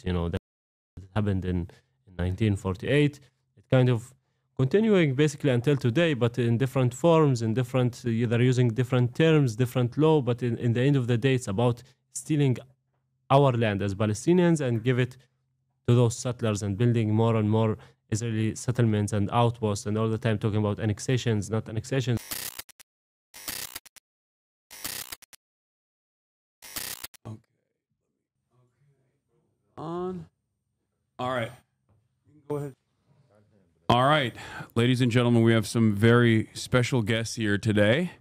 that happened in 1948. It kind of continuing basically until today, but in different forms, in different, they're using different terms, different law, but in the end of the day, it's about stealing our land as Palestinians and give it to those settlers and building more and more Israeli settlements and outposts, and all the time talking about annexations, not annexations. On. All right. Go ahead. All right, ladies and gentlemen, we have some very special guests here today.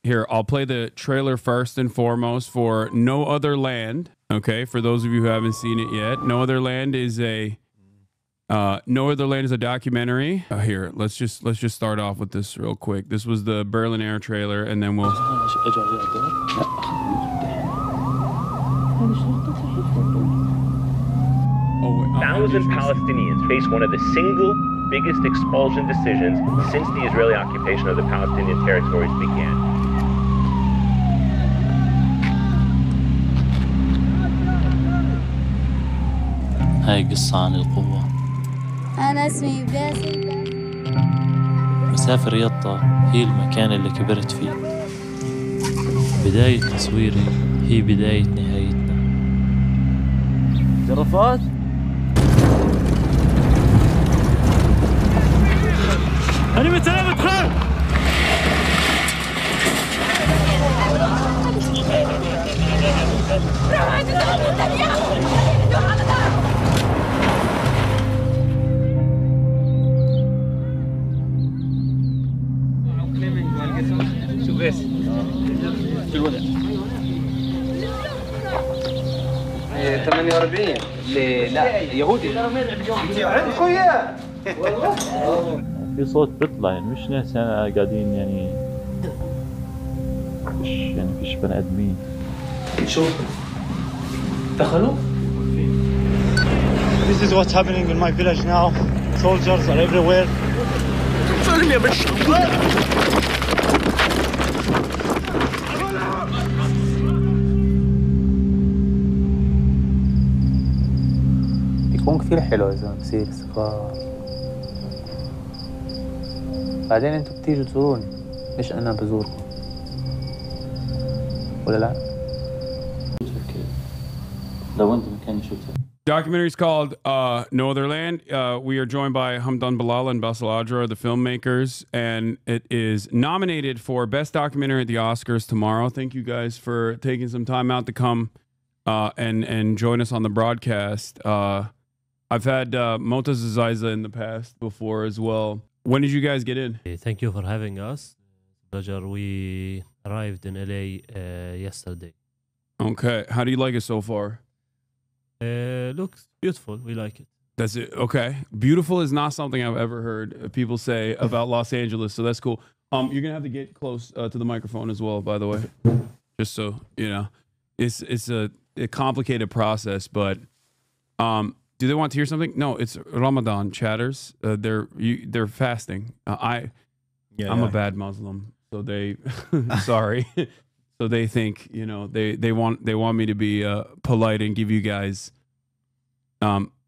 Here, I'll play the trailer first and foremost for No Other Land. Okay, for those of you who haven't seen it yet, No Other Land is a documentary. Here, let's just start off with this real quick. This was the Berlin Air trailer, and then we'll. Thousand Palestinians face one of the single biggest expulsion decisions since the Israeli occupation of the Palestinian territories began. هاي قصة عن القوة. أنا اسمي باسل. مسافر يطا هي المكان اللي كبرت فيه. بداية تصويري هي بداية نهايتنا. جرافات؟ أنا متسلم ادخل! شوف ايش؟ شو الوضع؟ 48 لا يهودي عندكم اياه والله في صوت بيطلع يعني مش ناس قاعدين يعني فيش بني ادمين. شوف دخلوا. This is what's happening in my village now. Soldiers are everywhere. يكون كثير حلو إذا بصير استقرار. بعدين انتوا بتيجوا تزوروني مش انا بزوركم ولا لا؟ لو انت مكاني شو بتسوي؟ Documentary is called No Other Land. We are joined by Hamdan Bilal and Bassel Adra, the filmmakers, and it is nominated for Best Documentary at the Oscars tomorrow. Thank you guys for taking some time out to come and join us on the broadcast. I've had Motaz Zaiza in the past before as well. When did you guys get in? Thank you for having us. Pleasure. We arrived in LA yesterday. Okay. How do you like it so far? Looks beautiful. We like it. That's it. Okay. Beautiful is not something I've ever heard people say about Los Angeles, so that's cool. You're gonna have to get close to the microphone as well, by the way, just so you know. It's a complicated process, but do they want to hear something? No, it's Ramadan chatters. They're fasting. I'm a bad Muslim, so they sorry. So they think, you know, they want me to be polite and give you guys.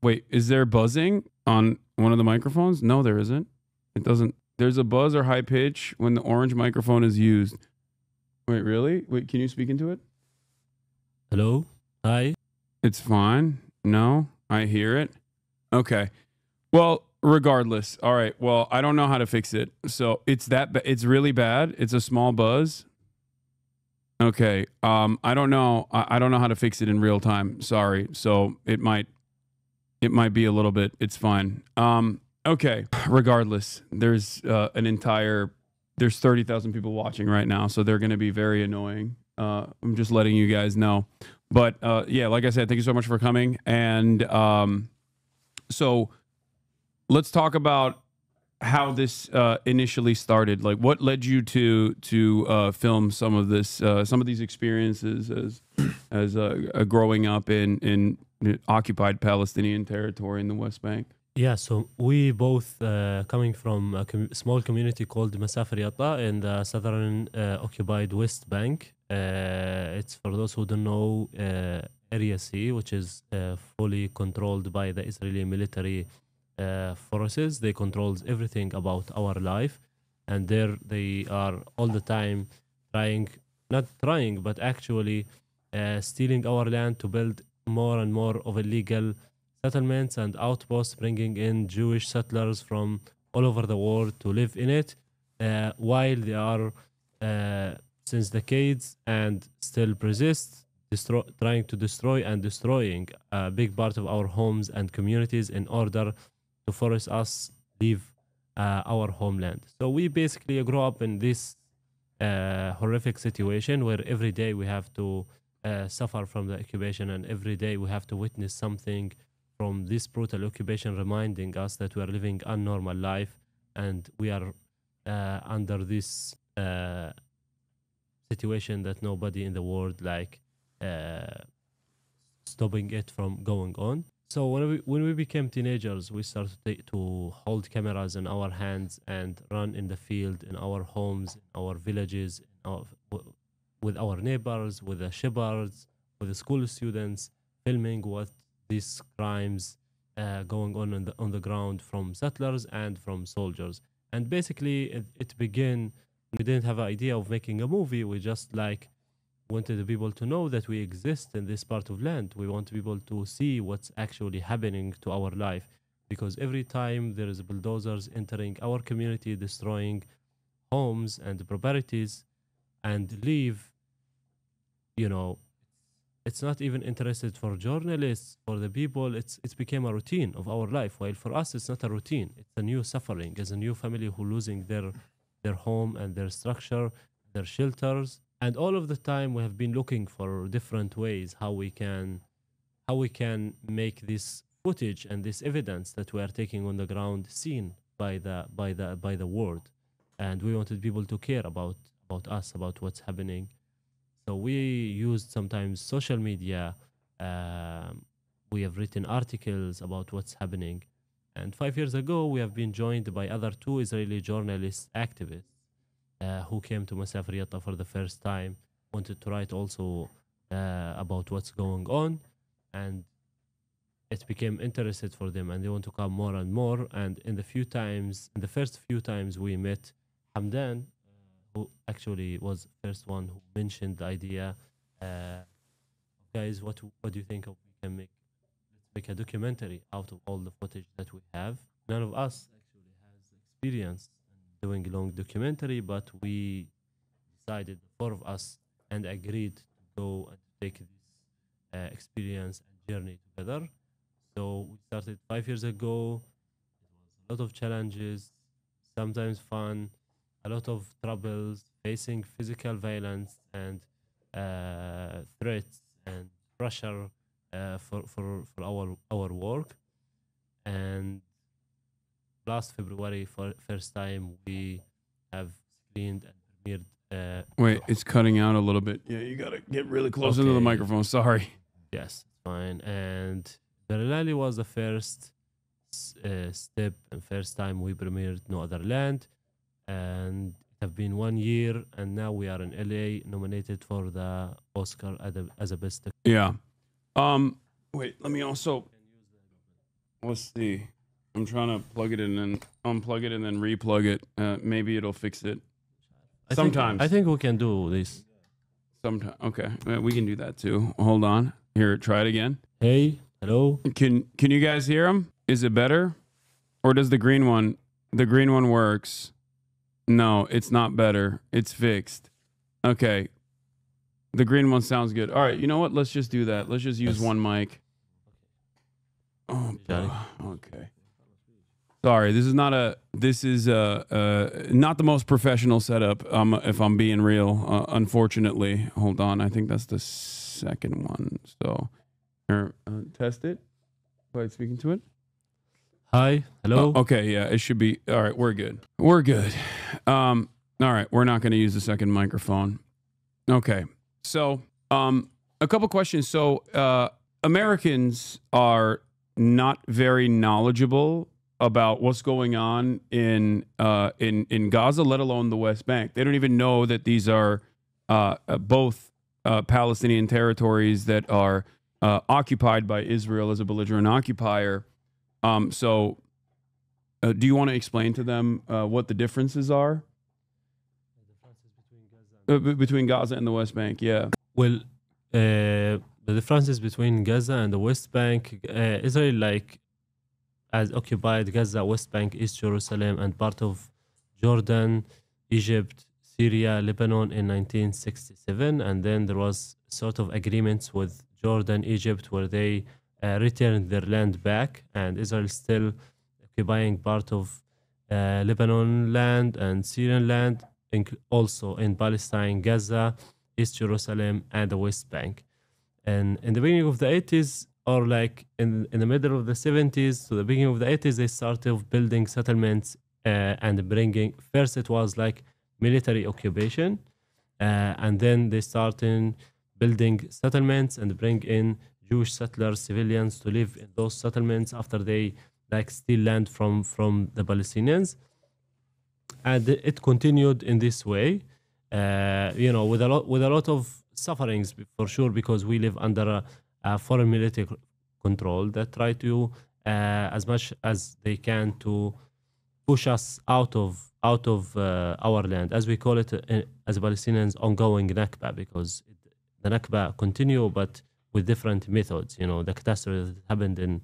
Wait, is there buzzing on one of the microphones? No, there isn't. It doesn't. There's a buzz or high pitch when the orange microphone is used. Wait, really? Wait, can you speak into it? Hello? Hi? It's fine. No, I hear it. Okay. Well, regardless. All right. Well, I don't know how to fix it. So it's it's really bad. It's a small buzz. Okay. I don't know. I don't know how to fix it in real time. Sorry. So it might be a little bit. It's fine. Okay. Regardless, there's there's 30,000 people watching right now, so they're going to be very annoying. I'm just letting you guys know. But yeah, like I said, thank you so much for coming. And so let's talk about how this initially started. Like, what led you to film some of these experiences as growing up in occupied Palestinian territory in the West Bank? Yeah, so we both coming from a small community called Masafir Yatta in the southern occupied West Bank. It's for those who don't know, Area C, which is fully controlled by the Israeli military forces. They control everything about our life, and there they are all the time trying, not trying, but actually stealing our land to build more and more of illegal settlements and outposts, bringing in Jewish settlers from all over the world to live in it, while they are since decades and still persist, trying to destroy and destroying a big part of our homes and communities in order to force us leave our homeland. So we basically grow up in this horrific situation where every day we have to suffer from the occupation, and every day we have to witness something from this brutal occupation, reminding us that we are living a normal life and we are under this situation that nobody in the world like stopping it from going on. So when we became teenagers, we started to hold cameras in our hands and run in the field, in our homes, in our villages, with our neighbors, with the shepherds, with the school students, filming what these crimes going on the ground from settlers and from soldiers. And basically, it began. We didn't have an idea of making a movie. We just like wanted the people to know that we exist in this part of land. We want people to see what's actually happening to our life, because every time there is bulldozers entering our community, destroying homes and properties, and leave, you know, it's not even interested for journalists, for the people. It's became a routine of our life. While for us, it's not a routine. It's a new suffering. It's a new family who losing their home and their structure, their shelters. And all of the time, we have been looking for different ways how we can make this footage and this evidence that we are taking on the ground seen by the world. And we wanted people to care about us, about what's happening. So we used sometimes social media. We have written articles about what's happening. And 5 years ago, we have been joined by other 2 Israeli journalists, activists, who came to Masafir Yatta for the first time, wanted to write also about what's going on. And it became interested for them, and they want to come more and more. And in the first few times we met Hamdan, who actually was the first one who mentioned the idea, guys, what do you think of we can make a documentary out of all the footage that we have? None of us actually has experience in doing a long documentary, but we decided, the 4 of us, and agreed to go and take this experience and journey together. So we started 5 years ago. It was a lot of challenges, sometimes fun, a lot of troubles, facing physical violence and threats and pressure for our work. And last February, for first time, we have screened and premiered. Wait, it's cutting out a little bit. Yeah, you gotta get really close into the microphone. Sorry. Yes, fine. And Berlali was the first step and first time we premiered No Other Land. And it have been 1 year, and now we are in LA, nominated for the Oscar as a best. Yeah. Wait, let me also. Let's see. I'm trying to plug it in and unplug it and then replug it. Maybe it'll fix it. Sometimes. I think we can do this. Sometimes. Okay, we can do that too. Hold on. Here, try it again. Hey, hello. Can you guys hear him? Is it better, or does the green one? The green one works. No, it's not better. It's fixed. Okay. The green one sounds good. All right, you know what? Let's just do that. Let's just use one mic. Oh, okay. Sorry, this is not the most professional setup, if I'm being real, unfortunately. Hold on. I think that's the second one. So, here, test it by speaking to it. Hi, hello. Oh, okay, yeah, it should be. All right, we're good. We're good. All right, we're not going to use the second microphone. Okay, so a couple questions. So Americans are not very knowledgeable about what's going on in Gaza, let alone the West Bank. They don't even know that these are both Palestinian territories that are occupied by Israel as a belligerent occupier. Do you want to explain to them what the differences are? Between Gaza and the West Bank, yeah. Well, the differences between Gaza and the West Bank, Israel has occupied Gaza, West Bank, East Jerusalem, and part of Jordan, Egypt, Syria, Lebanon in 1967, and then there was sort of agreements with Jordan, Egypt, where they returned their land back, and Israel still occupying part of Lebanon land and Syrian land, also in Palestine, Gaza, East Jerusalem, and the West Bank. And in the beginning of the 80s, or in the middle of the 70s to the beginning of the 80s, they started building settlements and bringing, first it was military occupation, and then they started building settlements and bring in Jewish settlers, civilians to live in those settlements after they steal land from the Palestinians. And it continued in this way, with a lot of sufferings for sure, because we live under a foreign military control that try to as much as they can to push us out of our land, as we call it as Palestinians, ongoing Nakba, because the Nakba continue but with different methods. The catastrophe that happened in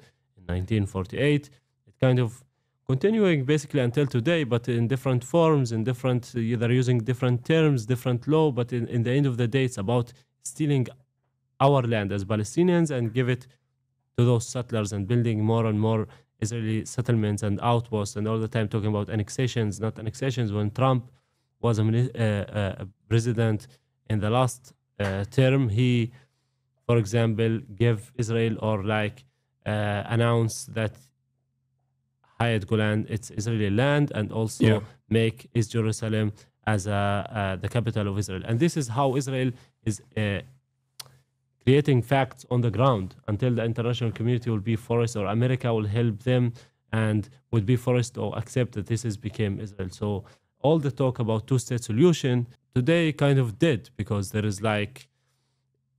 1948, it kind of continuing basically until today, but in different forms, in different, they're using different terms, different law, but in the end of the day, it's about stealing our land as Palestinians and give it to those settlers and building more and more Israeli settlements and outposts, and all the time talking about annexations, not annexations. When Trump was a president in the last term, he, for example, gave Israel or announced that Hayat Golan, it's Israeli land, and also make East Jerusalem as the capital of Israel. And this is how Israel is creating facts on the ground until the international community will be forced, or America will help them and would be forced to accept that this became Israel. So all the talk about two-state solution today kind of dead, because there is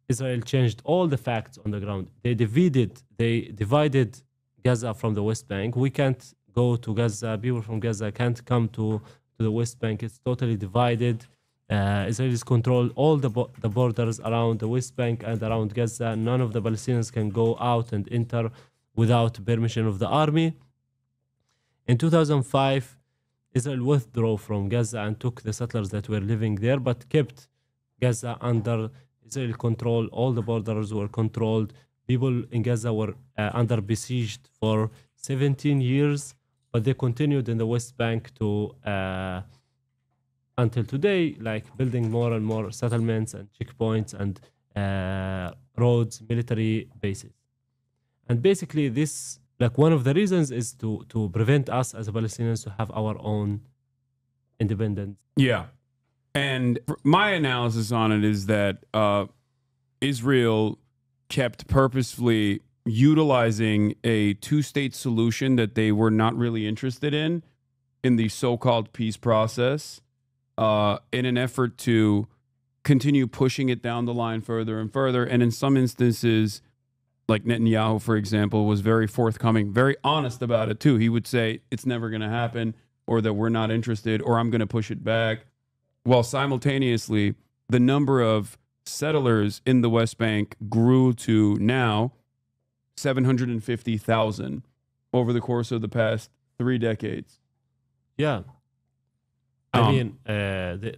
Israel changed all the facts on the ground. They divided Gaza from the West Bank. We can't go to Gaza. People from Gaza can't come to the West Bank. It's totally divided. Israelis control all the borders around the West Bank and around Gaza. None of the Palestinians can go out and enter without permission of the army. In 2005, Israel withdrew from Gaza and took the settlers that were living there, but kept Gaza under Israeli control. All the borders were controlled. People in Gaza were under besieged for 17 years, but they continued in the West Bank to until today, building more and more settlements and checkpoints and roads, military bases. And basically this, one of the reasons is to prevent us as Palestinians to have our own independence. Yeah. And my analysis on it is that Israel kept purposefully utilizing a two-state solution that they were not really interested in the so-called peace process, in an effort to continue pushing it down the line further and further. And in some instances, like Netanyahu, for example, was very forthcoming, very honest about it too. He would say it's never going to happen, or that we're not interested, or I'm going to push it back. While simultaneously, the number of settlers in the West Bank grew to now 750,000 over the course of the past 3 decades. Yeah. I mean, there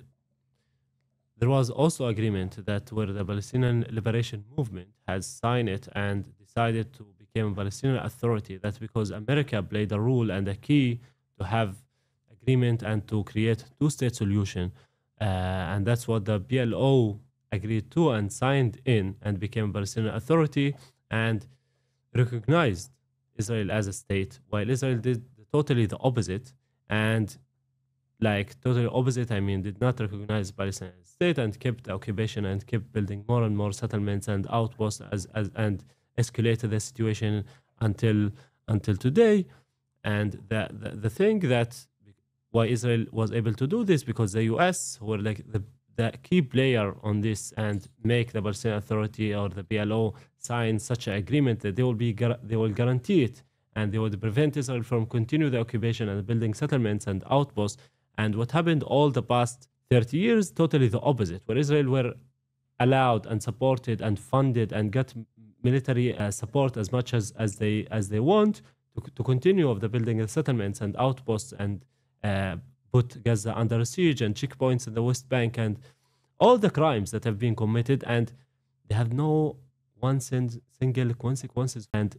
was also agreement that where the Palestinian Liberation Movement has signed it and decided to become a Palestinian Authority. That's because America played a role and a key to have agreement and to create two-state solution. And that's what the PLO agreed to and signed in and became a Palestinian Authority and recognized Israel as a state, while Israel did totally the opposite. And totally opposite, I mean, did not recognize Palestine as a state and kept the occupation and kept building more and more settlements and outposts and escalated the situation until today. And the thing that why Israel was able to do this, because the US were the key player on this and make the Palestinian Authority or the PLO sign such an agreement that they will guarantee it, and they would prevent Israel from continue the occupation and building settlements and outposts. And what happened all the past 30 years, totally the opposite, where Israel were allowed and supported and funded and got military support as much as they want to continue of the building of settlements and outposts and put Gaza under siege and checkpoints in the West Bank and all the crimes that have been committed, and they have no one single consequences. And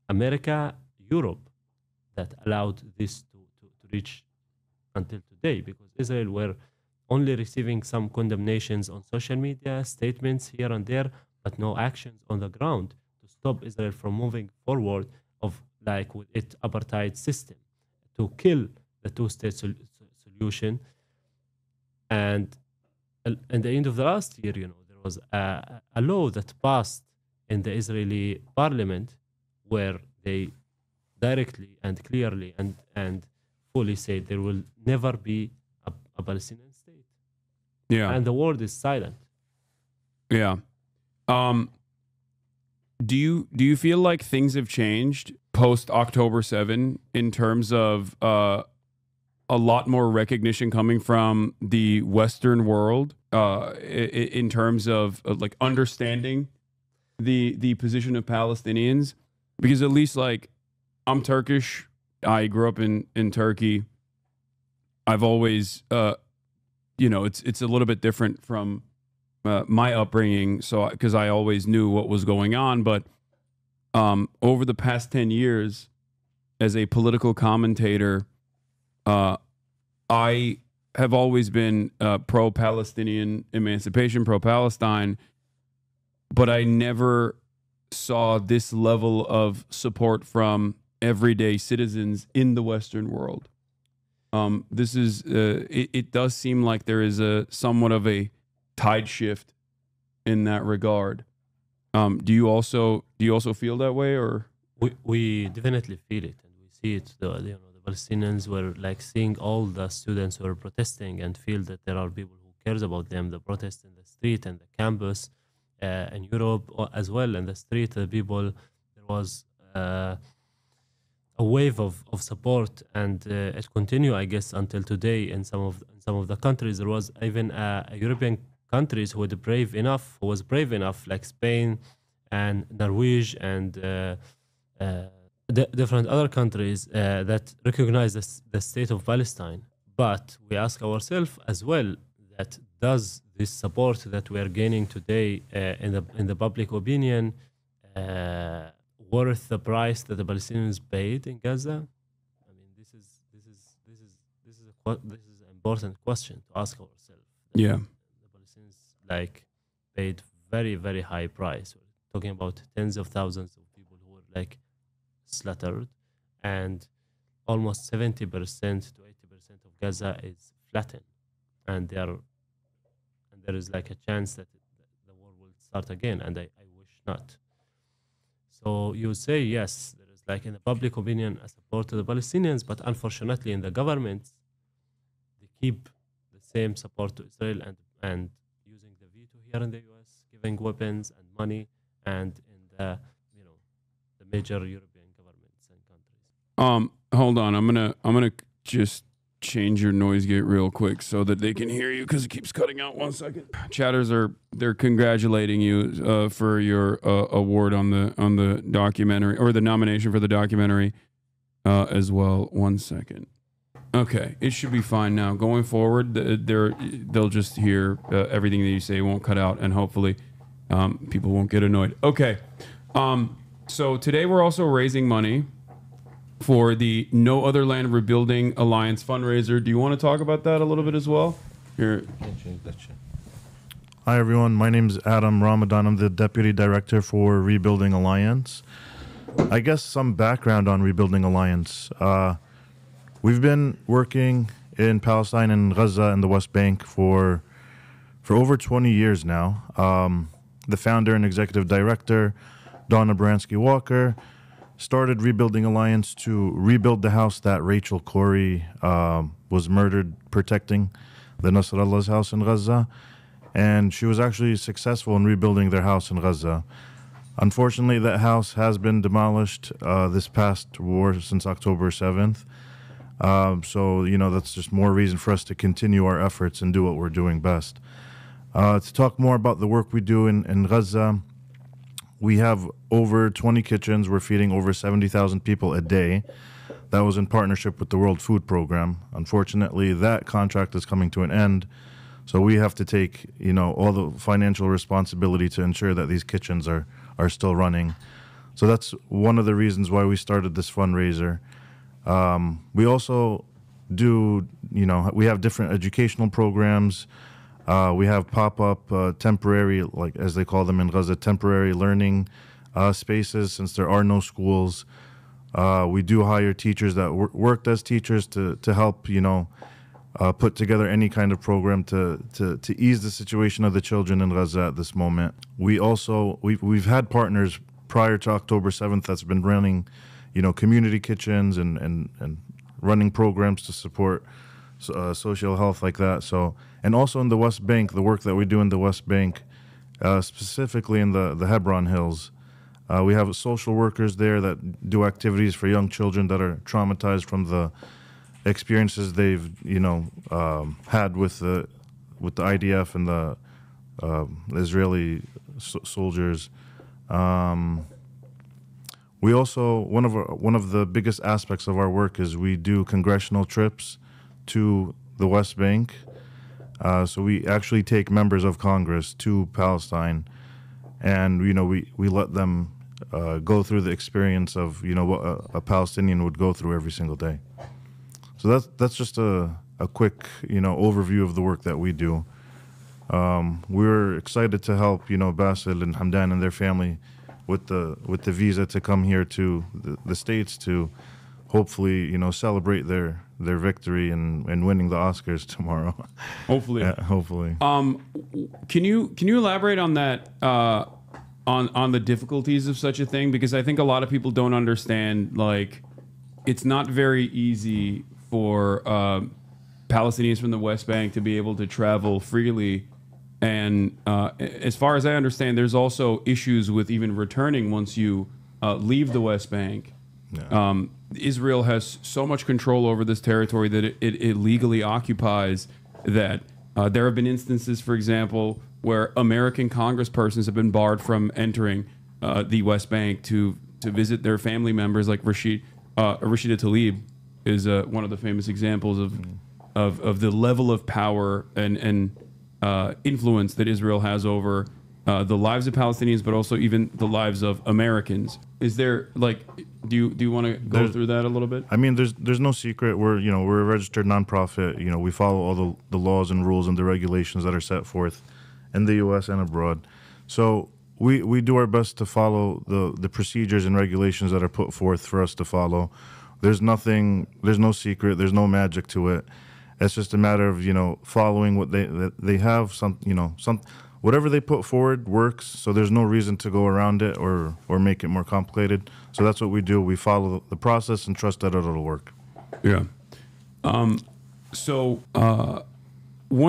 America, Europe, that allowed this to reach until today, because Israel were only receiving some condemnations on social media, statements here and there, but no actions on the ground to stop Israel from moving forward of like with its apartheid system to kill the two-state solution. And at the end of the last year, there was a law that passed in the Israeli parliament where they directly and clearly and fully said there will never be a Palestinian state. Yeah. And the world is silent. Yeah. Do you feel like things have changed post October 7 in terms of a lot more recognition coming from the Western world in terms of like understanding the position of Palestinians? Because at least like I'm Turkish. I grew up in Turkey. I've always, it's a little bit different from my upbringing. So because I always knew what was going on, but over the past 10 years, as a political commentator, I have always been pro-Palestinian emancipation, pro-Palestine, but I never saw this level of support from everyday citizens in the Western world. This is it does seem like there is a somewhat of a tide shift in that regard. Do you also feel that way, or we definitely feel it, and we see it. The Palestinians were like seeing all the students who are protesting and feel that there are people who cares about them. The protest in the street and the campus in Europe as well, and the street, the people, there was a wave of support, and it continued, I guess, until today in some of the countries. There was even European countries who was brave enough, like Spain and Norway and different other countries that recognize the state of Palestine. But we ask ourselves as well, that does this support that we are gaining today in the public opinion worth the price that the Palestinians paid in Gaza? I mean, this is an important question to ask ourselves. Yeah, the Palestinians like paid very, very high price. We're talking about tens of thousands of people who were like slaughtered, and almost 70% to 80% of Gaza is flattened, and there is like a chance that the war will start again, and I wish not. So you say yes, there is like in the public opinion a support to the Palestinians, but unfortunately in the government they keep the same support to Israel and using the veto here in the US, giving weapons and money, and in the the major European governments and countries. Hold on, I'm gonna just change your noise gate real quick so that they can hear you, because it keeps cutting out. 1 second. Chatters they're congratulating you for your award on the documentary, or the nomination for the documentary as well. 1 second. Okay, it should be fine now. Going forward, they'll just hear everything that you say, won't cut out, and hopefully people won't get annoyed. Okay, so today we're also raising money for the No Other Land Rebuilding Alliance fundraiser. Do you want to talk about that a little bit as well? Here. Hi, everyone. My name is Adam Ramadan. I'm the Deputy Director for Rebuilding Alliance. I guess some background on Rebuilding Alliance. We've been working in Palestine and Gaza and the West Bank for over 20 years now. The founder and executive director, Donna Baranski-Walker, started Rebuilding Alliance to rebuild the house that Rachel Corrie was murdered protecting, the Nasrallah's house in Gaza. And she was actually successful in rebuilding their house in Gaza. Unfortunately, that house has been demolished this past war since October 7th. So, that's just more reason for us to continue our efforts and do what we're doing best. To talk more about the work we do in Gaza, we have over 20 kitchens. We're feeding over 70,000 people a day. That was in partnership with the World Food Program. Unfortunately, that contract is coming to an end. So we have to take, all the financial responsibility to ensure that these kitchens are still running. So that's one of the reasons why we started this fundraiser. We also do, we have different educational programs. We have pop-up temporary, like as they call them in Gaza, temporary learning spaces since there are no schools. We do hire teachers that worked as teachers to help, put together any kind of program to ease the situation of the children in Gaza at this moment. We've had partners prior to October 7th that's been running, community kitchens and running programs to support social health like that. So, and also in the West Bank, the work that we do in the West Bank, specifically in the Hebron Hills. We have social workers there that do activities for young children that are traumatized from the experiences they've, had with the IDF and the Israeli soldiers. We also one of the biggest aspects of our work is we do congressional trips to the West Bank. So we actually take members of Congress to Palestine, and we let them go through the experience of what a Palestinian would go through every single day. So that's just a quick overview of the work that we do. We're excited to help Basil and Hamdan and their family with the visa to come here to the States to hopefully celebrate their victory and winning the Oscars tomorrow. Hopefully. Yeah, hopefully. Can you elaborate on that? On the difficulties of such a thing, because I think a lot of people don't understand, like, it's not very easy for Palestinians from the West Bank to be able to travel freely, and as far as I understand, there's also issues with even returning once you leave the West Bank. Yeah. Israel has so much control over this territory that it legally occupies that there have been instances, for example, where American congresspersons have been barred from entering the West Bank to visit their family members, like Rashida Tlaib is one of the famous examples of the level of power and influence that Israel has over the lives of Palestinians, but also even the lives of Americans. Is there, like, do you want to go through that a little bit? I mean, there's no secret. We're a registered nonprofit. We follow all the laws and rules and the regulations that are set forth in the U.S. and abroad. So we do our best to follow the procedures and regulations that are put forth for us to follow. There's no secret. There's no magic to it. It's just a matter of following what they have. Whatever they put forward works. So there's no reason to go around it or make it more complicated. So that's what we do. We follow the process and trust that it'll work. Yeah. One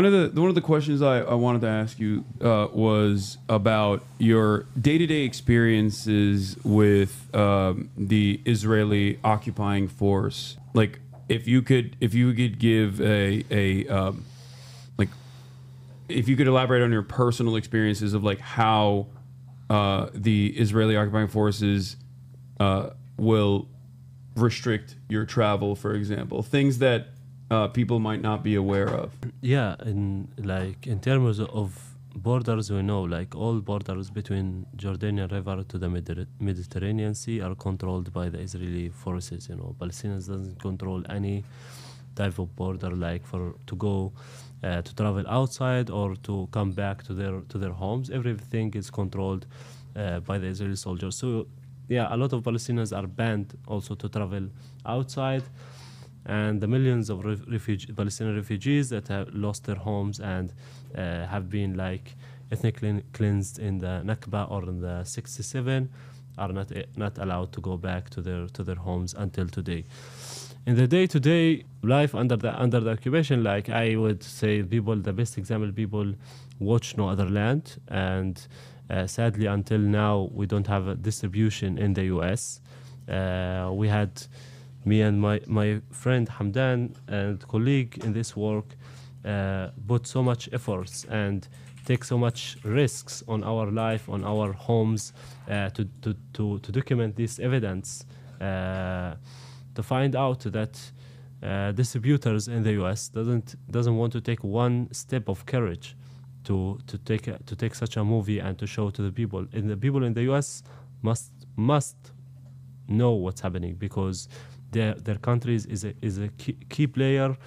of the questions I wanted to ask you was about your day-to-day experiences with the Israeli occupying force. Like, if you could give if you could elaborate on your personal experiences of, like, how the Israeli occupying forces will restrict your travel, for example, things that people might not be aware of. Yeah, in terms of borders, we know, like, all borders between Jordanian River to the Mediterranean Sea are controlled by the Israeli forces. Palestinians doesn't control any type of border, like to go to travel outside or to come back to their homes. Everything is controlled by the Israeli soldiers. So yeah, a lot of Palestinians are banned also to travel outside. And the millions of Palestinian refugees that have lost their homes and have been, like, ethnically cleansed in the Nakba or in the 67 are not allowed to go back to their homes until today. In the day-to-day life under the occupation, like, I would say the best example, people watch No Other Land, and Sadly, until now, we don't have a distribution in the US. We had me and my friend Hamdan and colleague in this work put so much efforts and take so much risks on our life, on our homes, to document this evidence, to find out that distributors in the US doesn't want to take one step of courage to take such a movie and to show to the people. And the people in the US must know what's happening, because their countries is a key player.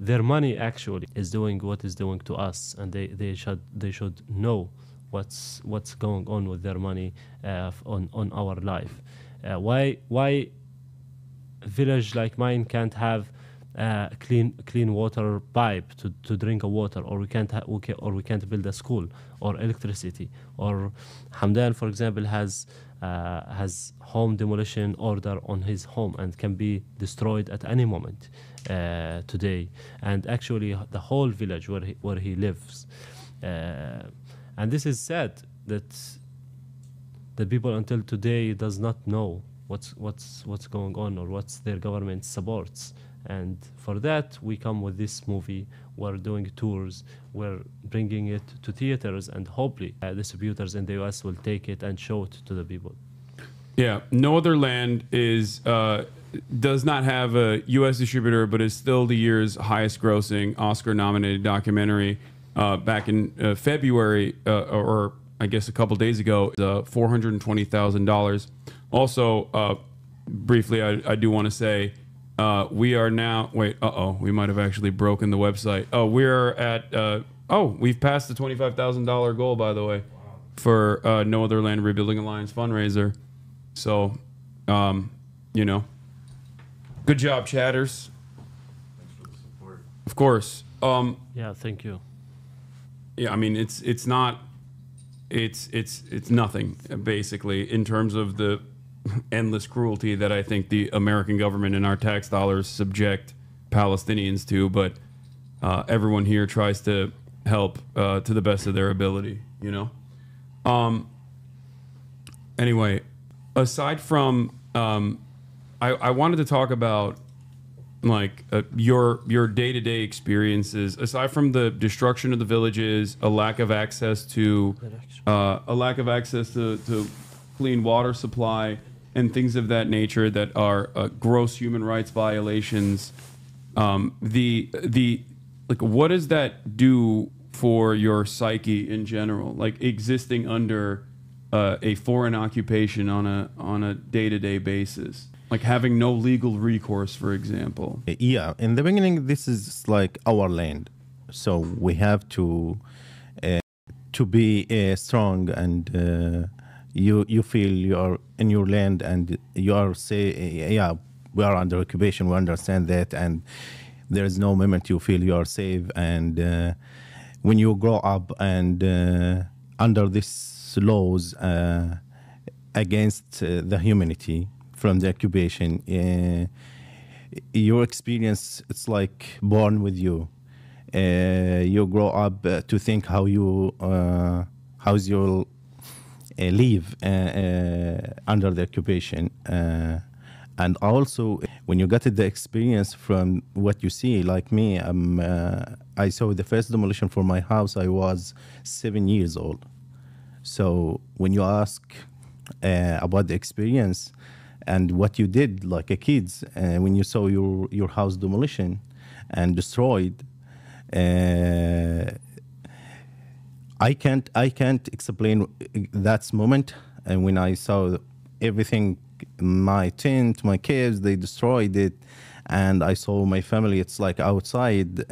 Their money actually is doing what is doing to us, and they should know what's going on with their money on our life. Why a village like mine can't have clean water pipe to drink a water, or we can't build a school or electricity, or Hamdan, for example, has home demolition order on his home and can be destroyed at any moment today, and actually the whole village where he lives, and this is sad that the people until today does not know what's going on or what's their government supports. And for that, we come with this movie. We're doing tours. We're bringing it to theaters, and hopefully distributors in the US will take it and show it to the people. Yeah, No Other Land does not have a U.S. distributor, but is still the year's highest-grossing Oscar-nominated documentary. Back in February, or I guess a couple days ago, $420,000. Also, briefly, I do want to say we are now. Wait, we might have actually broken the website. Oh, we're at. We've passed the $25,000 goal, by the way, for No Other Land Rebuilding Alliance fundraiser. So, good job, chatters. Thanks for the support. Of course. Yeah, thank you. Yeah, I mean it's not. It's nothing basically in terms of the endless cruelty that I think the American government and our tax dollars subject Palestinians to, but everyone here tries to help to the best of their ability, Anyway, aside from, I wanted to talk about like your day-to-day experiences. Aside from the destruction of the villages, a lack of access to clean water supply, and things of that nature that are gross human rights violations. What does that do for your psyche in general? Like existing under a foreign occupation on a day-to-day basis, like having no legal recourse, for example. Yeah, in the beginning, this is like our land, so we have to be strong, and you feel you are in your land, and you are we are under occupation. We understand that, and there is no moment you feel you are safe. And when you grow up and under these laws against the humanity from the occupation, your experience, it's like born with you. You grow up to think how you'll live under the occupation. And also, when you got the experience from what you see, like me, I saw the first demolition for my house, I was 7 years old. So when you ask about the experience and what you did like a kid, when you saw your house demolition and destroyed, I can't explain that moment. And when I saw everything, my tent, my kids, they destroyed it, and I saw my family, it's like outside,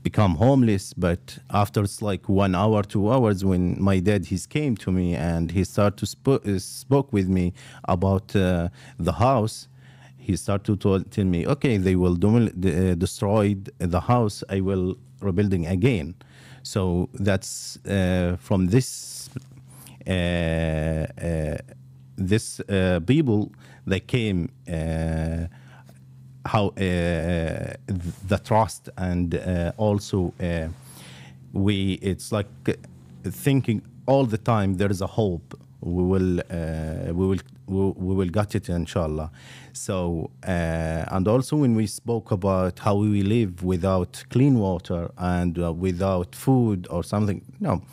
become homeless. But after it's like 1 hour, 2 hours, when my dad, he came to me and he started to spoke with me about the house. He started to tell me, okay, they will destroy the house, I will rebuilding again. So that's from this people that came, how the trust, and also it's like thinking all the time there is a hope. We will get it, inshallah. So and also when we spoke about how we live without clean water and without food or something, no,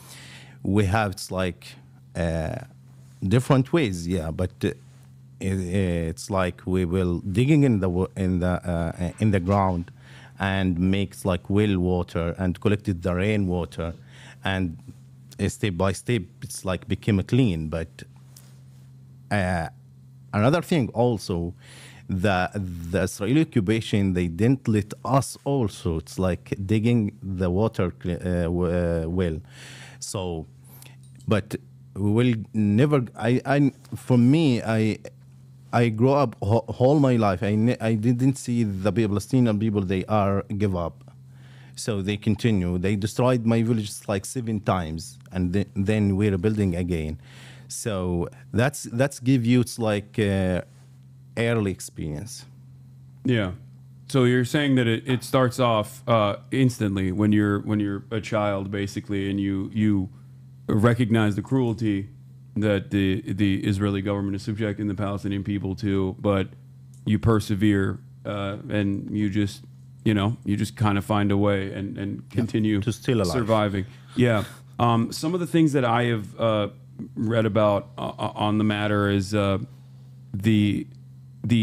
we have it's like different ways, yeah, but it's like we will digging in the ground and makes like well water and collected the rainwater, and step by step it's like became clean. But another thing also, the Israeli occupation, they didn't let us also it's like digging the water well. So but we will never, for me, I grew up whole my life. I didn't see the Palestinian people, they are give up. So they continue. They destroyed my village like 7 times, and then we're building again. So that's give you it's like early experience. Yeah. So you're saying that it starts off instantly when you're a child, basically, and you recognize the cruelty that the Israeli government is subjecting the Palestinian people to, but you persevere and you just kind of find a way and continue to still alive. Surviving. Yeah. Some of the things that I have read about on the matter is the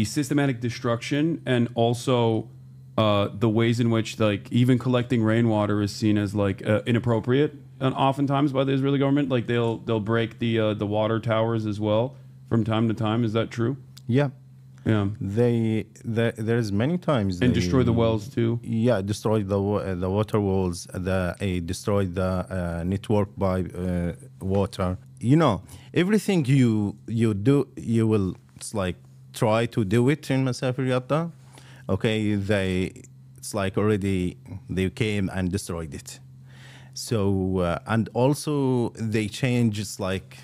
systematic destruction, and also the ways in which like even collecting rainwater is seen as like inappropriate, and oftentimes by the Israeli government. Like they'll break the water towers as well from time to time. Is that true? Yeah. Yeah. There's many times and destroy the wells too. Yeah, destroy the water walls. Destroy the network by water. Everything you do, you will it's like try to do it in Masafir Yatta. Okay, it's like already they came and destroyed it. So and also they changed it's like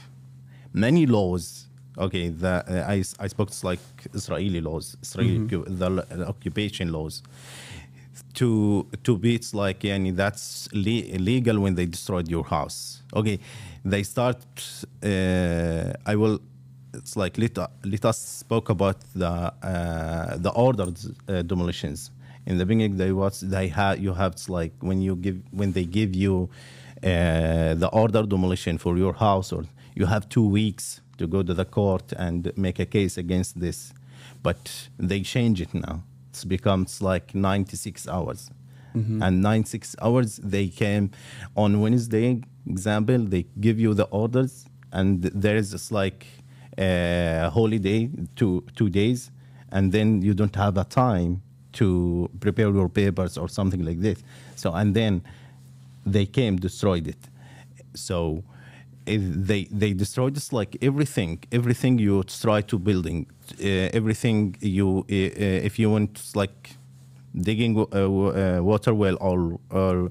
many laws. Okay, I spoke to like Israeli laws, the occupation laws, to be it's like that's illegal when they destroyed your house. Okay, they start. I will. It's like let us spoke about the ordered demolitions. In the beginning, you have it's like when they give you the order demolition for your house, or you have 2 weeks to go to the court and make a case against this, but they change it now. It's becomes like 96 hours, and 96 hours they came on Wednesday. Example, they give you the orders, and there is just like a holiday 2 days, and then you don't have the time to prepare your papers or something like this. So and then they came, destroyed it. So they destroyed just like everything you try to building, everything you if you want like digging water well or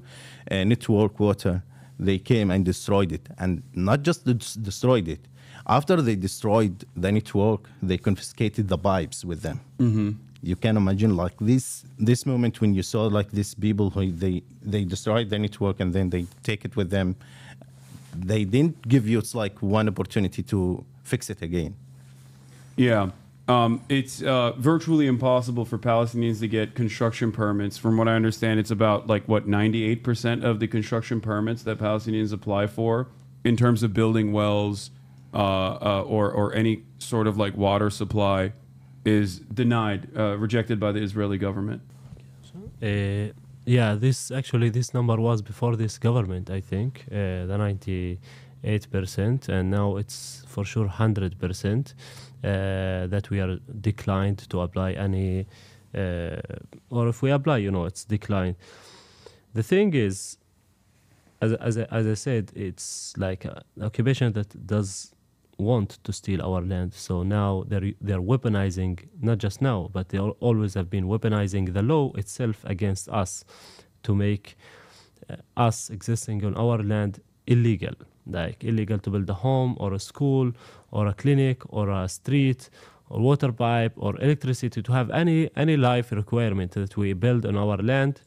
network water, they came and destroyed it. And not just destroyed it, after they destroyed the network, they confiscated the pipes with them. You can imagine like this moment when you saw like these people who they destroyed the network and then they take it with them. They didn't give you it's like one opportunity to fix it again. Yeah. It's virtually impossible for Palestinians to get construction permits. From what I understand, it's about like 98% of the construction permits that Palestinians apply for in terms of building wells or any sort of like water supply is denied, rejected by the Israeli government. Yeah, this number was before this government, I think, the 98%, and now it's for sure 100% that we are declined to apply any, or if we apply, it's declined. The thing is, as I said, it's like an occupation that does want to steal our land. So now they're weaponizing, not just now, but they always have been weaponizing the law itself against us to make us existing on our land illegal. Like illegal to build a home or a school or a clinic or a street or water pipe or electricity, to have any life requirement that we build on our land.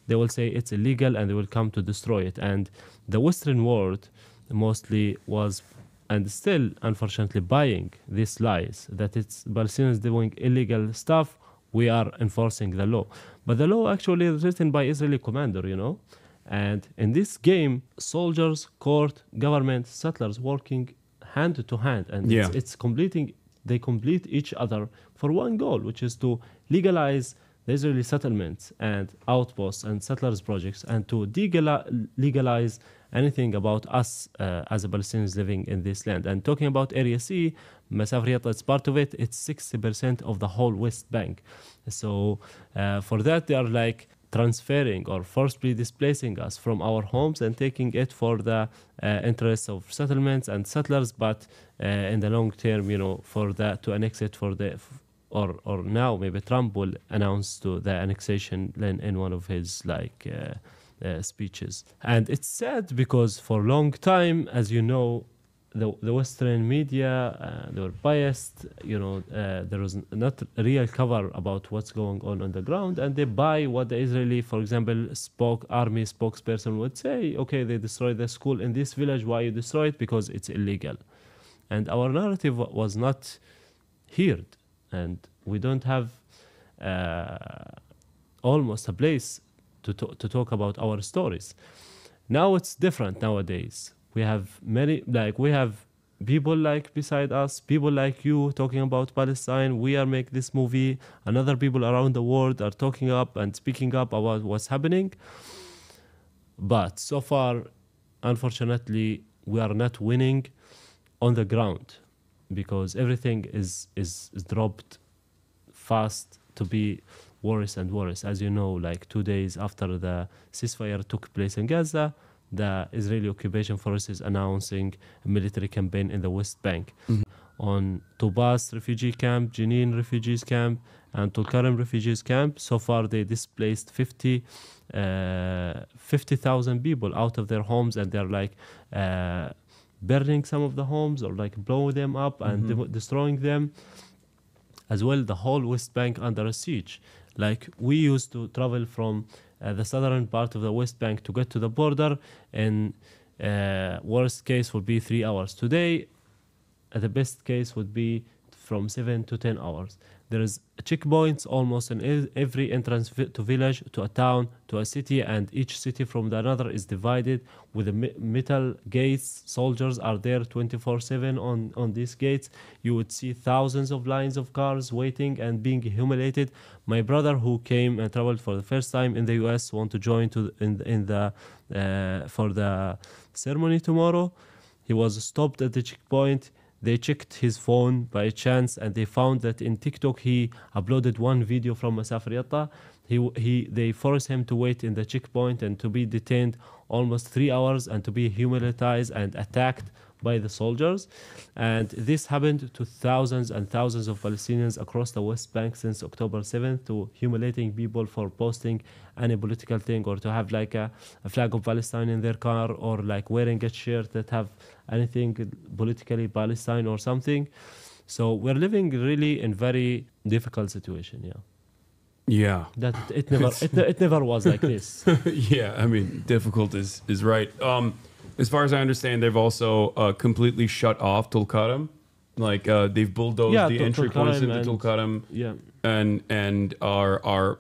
They will say it's illegal and they will come to destroy it. And the Western world, mostly was and still unfortunately buying these lies that it's Palestinians doing illegal stuff. We are enforcing the law, but the law actually is written by Israeli commander, you know. And in this game, soldiers, court, government, settlers working hand to hand, and it's completing. They complete each other for one goal, which is to legalize the Israeli settlements and outposts and settlers projects, and to legalize anything about us as a Palestinians living in this land. And talking about Area C, Masaf Riyadh is part of it. It's 60% of the whole West Bank. So for that, they are like transferring or forcibly displacing us from our homes and taking it for the interests of settlements and settlers. But in the long term, you know, for that to annex it for the or now maybe Trump will announce to the annexation in one of his speeches. And it's sad because for a long time, as you know, the Western media, they were biased, you know, there was not a real cover about what's going on the ground, and they buy what the Israeli, for example, army spokesperson would say, okay, they destroyed the school in this village, why you destroy it? Because it's illegal. And our narrative was not heard, and we don't have almost a place to talk about our stories. Now it's different nowadays. We have we have people like beside us, people like you talking about Palestine. We are making this movie, and other people around the world are talking up and speaking up about what's happening. But so far, unfortunately, we are not winning on the ground because everything is dropped fast to be worse and worse. As you know, like 2 days after the ceasefire took place in Gaza, the Israeli occupation forces announcing a military campaign in the West Bank. On Tubas refugee camp, Jenin refugees camp, and Tulkarem refugees camp. So far, they displaced 50,000 people out of their homes, and they're like burning some of the homes or like blowing them up and destroying them. As well, the whole West Bank under a siege. Like we used to travel from the southern part of the West Bank to get to the border, and worst case would be 3 hours. Today, the best case would be from 7 to 10 hours. There is checkpoints almost in every entrance to village, to a town, to a city, and each city from the another is divided with the metal gates. Soldiers are there 24/7 on these gates. You would see thousands of lines of cars waiting and being humiliated. My brother, who came and traveled for the first time in the US, want to join for the ceremony tomorrow. He was stopped at the checkpoint. They checked his phone by chance, and they found that in TikTok he uploaded one video from Masaf Riyadh. They forced him to wait in the checkpoint and to be detained almost 3 hours and to be humiliated and attacked by the soldiers. And this happened to thousands and thousands of Palestinians across the West Bank since October 7th, to humiliating people for posting any political thing, or to have like a flag of Palestine in their car, or like wearing a shirt that have anything politically Palestine or something. So we're living really in very difficult situation. Yeah. That it never was like this. Yeah, I mean, difficult is right. As far as I understand, they've also completely shut off Tulkarem. Like they've bulldozed the entry points into Tulkarem, and are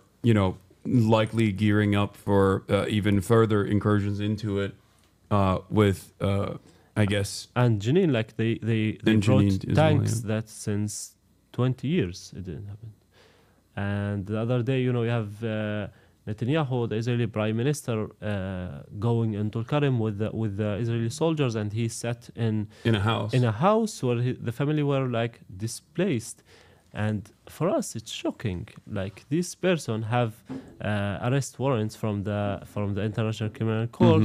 likely gearing up for even further incursions into it with I guess. And Jenin, like they brought tanks that since 20 years it didn't happen. And the other day, you have Netanyahu, the Israeli prime minister, going into Tulkarem with the Israeli soldiers, and he sat in a house where the family were like displaced. And for us, it's shocking. Like this person have arrest warrants from the International Criminal Court,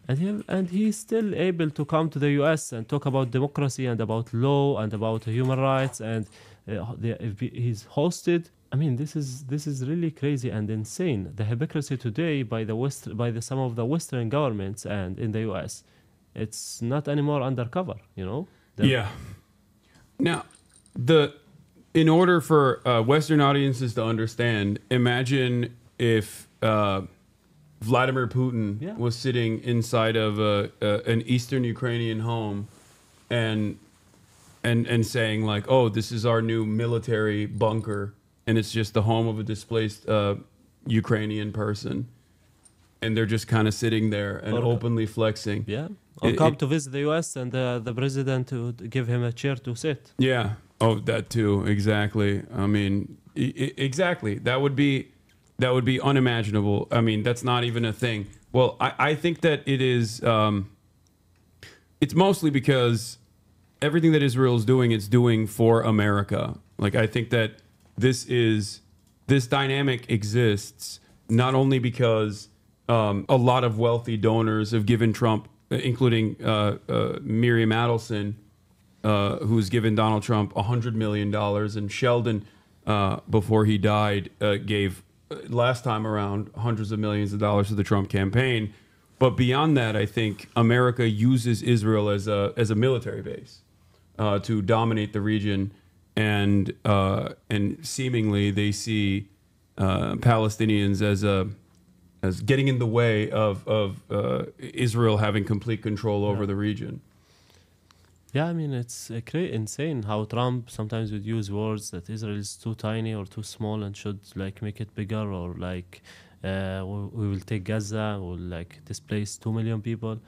and he's still able to come to the U.S. and talk about democracy and about law and about human rights, and he's hosted. I mean, this is really crazy and insane. The hypocrisy today by some of the Western governments and in the U.S. It's not anymore undercover. Yeah. Now, in order for Western audiences to understand, imagine if Vladimir Putin Yeah. was sitting inside of an Eastern Ukrainian home and saying like, oh, this is our new military bunker, and it's just the home of a displaced Ukrainian person, and they're just kind of sitting there and Or- openly flexing. Yeah. Or come to visit the US and the president to give him a chair to sit. Yeah. Oh, that too. Exactly. I mean, exactly. That would be unimaginable. I mean, that's not even a thing. Well, I think that it is. It's mostly because everything that Israel is doing, it's doing for America. Like, I think that this dynamic exists not only because a lot of wealthy donors have given Trump, including Miriam Adelson, who's given Donald Trump $100 million, and Sheldon, before he died, gave last time around hundreds of millions of dollars to the Trump campaign. But beyond that, I think America uses Israel as a military base to dominate the region, and seemingly they see Palestinians as getting in the way of Israel having complete control over the region. Yeah, I mean, it's insane how Trump sometimes would use words that Israel is too tiny or too small and should like make it bigger, or like we will take Gaza, we'll like displace 2 million people.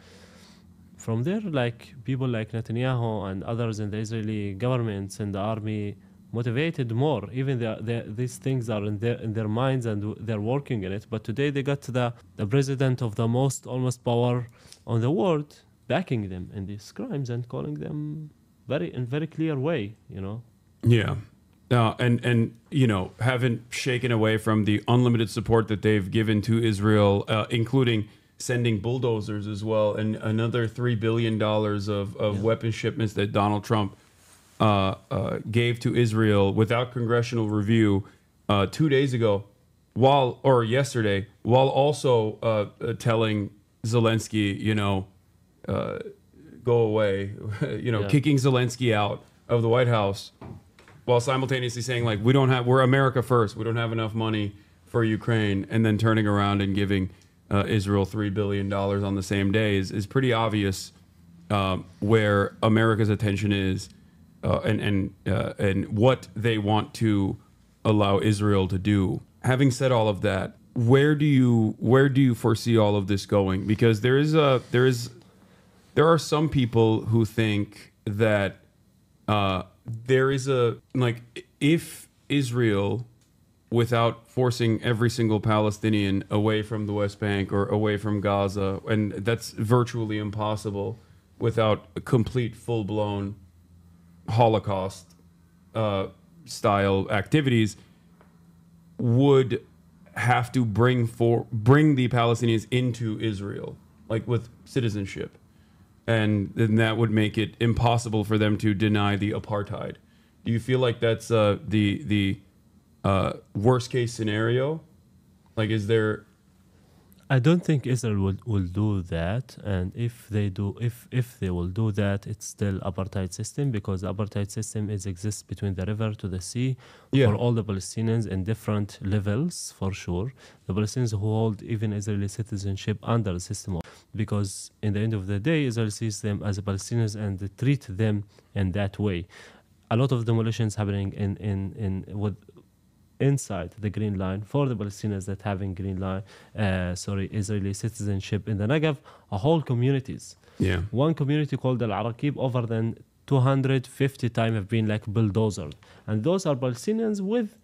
From there, like people like Netanyahu and others in the Israeli governments and the army motivated more. Even these things are in their minds and they're working in it. But today they got the president of the most almost power on the world backing them in these crimes and calling them in very clear way, you know. Yeah. And you know, haven't shaken away from the unlimited support that they've given to Israel, including sending bulldozers as well, and another $3 billion of weapon shipments that Donald Trump gave to Israel without congressional review 2 days ago, yesterday, while also telling Zelensky, you know, go away, you know, kicking Zelensky out of the White House, while simultaneously saying like, we're America first, we don't have enough money for Ukraine, and then turning around and giving Israel $3 billion on the same day is pretty obvious where America's attention is, and what they want to allow Israel to do. Having said all of that, where do you foresee all of this going? Because there are some people who think that there is if Israel, without forcing every single Palestinian away from the West Bank or away from Gaza, and that's virtually impossible without a complete full-blown Holocaust style activities, would have to bring the Palestinians into Israel, like with citizenship. And then that would make it impossible for them to deny the apartheid. Do you feel like that's the worst case scenario? Like, is there? I don't think Israel will do that, and if they will do that, it's still apartheid system, because the apartheid system exists between the river to the sea for all the Palestinians in different levels, for sure. The Palestinians who hold even Israeli citizenship under the system, because in the end of the day, Israel sees them as Palestinians and they treat them in that way. A lot of demolitions happening inside the Green Line for the Palestinians that having Israeli citizenship in the Negev, a whole communities. Yeah. One community called Al-Araqib, over than 250 times have been like bulldozed. And those are Palestinians with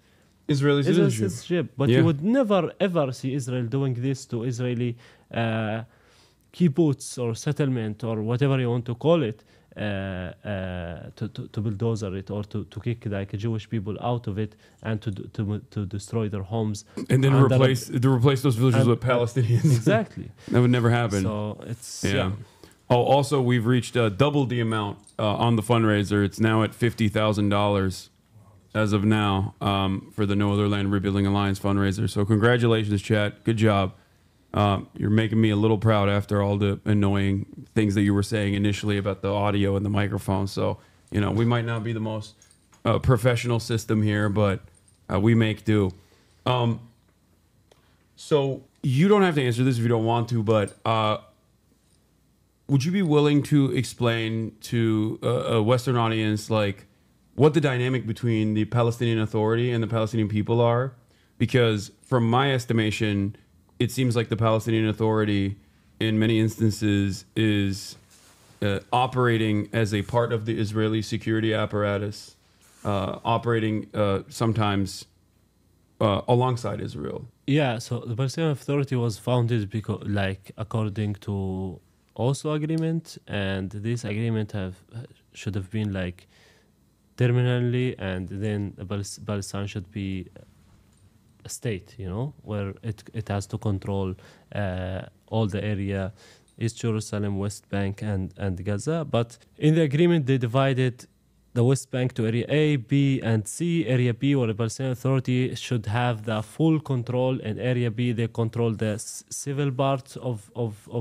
Israeli citizenship. But you would never ever see Israel doing this to Israeli kibbutz or settlement or whatever you want to call it, to bulldozer it or to kick like Jewish people out of it and to destroy their homes and then replace those villages with Palestinians. Exactly. That would never happen. So it's Oh, also we've reached double the amount on the fundraiser. It's now at $50,000 as of now for the No Other Land Rebuilding Alliance fundraiser. So congratulations, chat. Good job. You're making me a little proud after all the annoying things that you were saying initially about the audio and the microphone. So, you know, we might not be the most professional system here, but we make do. So You don't have to answer this if you don't want to, but would you be willing to explain to a Western audience like what the dynamic between the Palestinian Authority and the Palestinian people are? Because from my estimation, it seems like the Palestinian Authority in many instances is operating as a part of the Israeli security apparatus, operating sometimes alongside Israel. Yeah, so the Palestinian Authority was founded because, like, according to Oslo agreement, and this agreement should have been like terminally, and then Palestine should be a state, you know, where it has to control all the area, East Jerusalem, West Bank, and Gaza. But in the agreement, they divided the West Bank to Area A, B, and C. Area B, where the Palestinian Authority should have the full control. In Area B, they control the civil parts of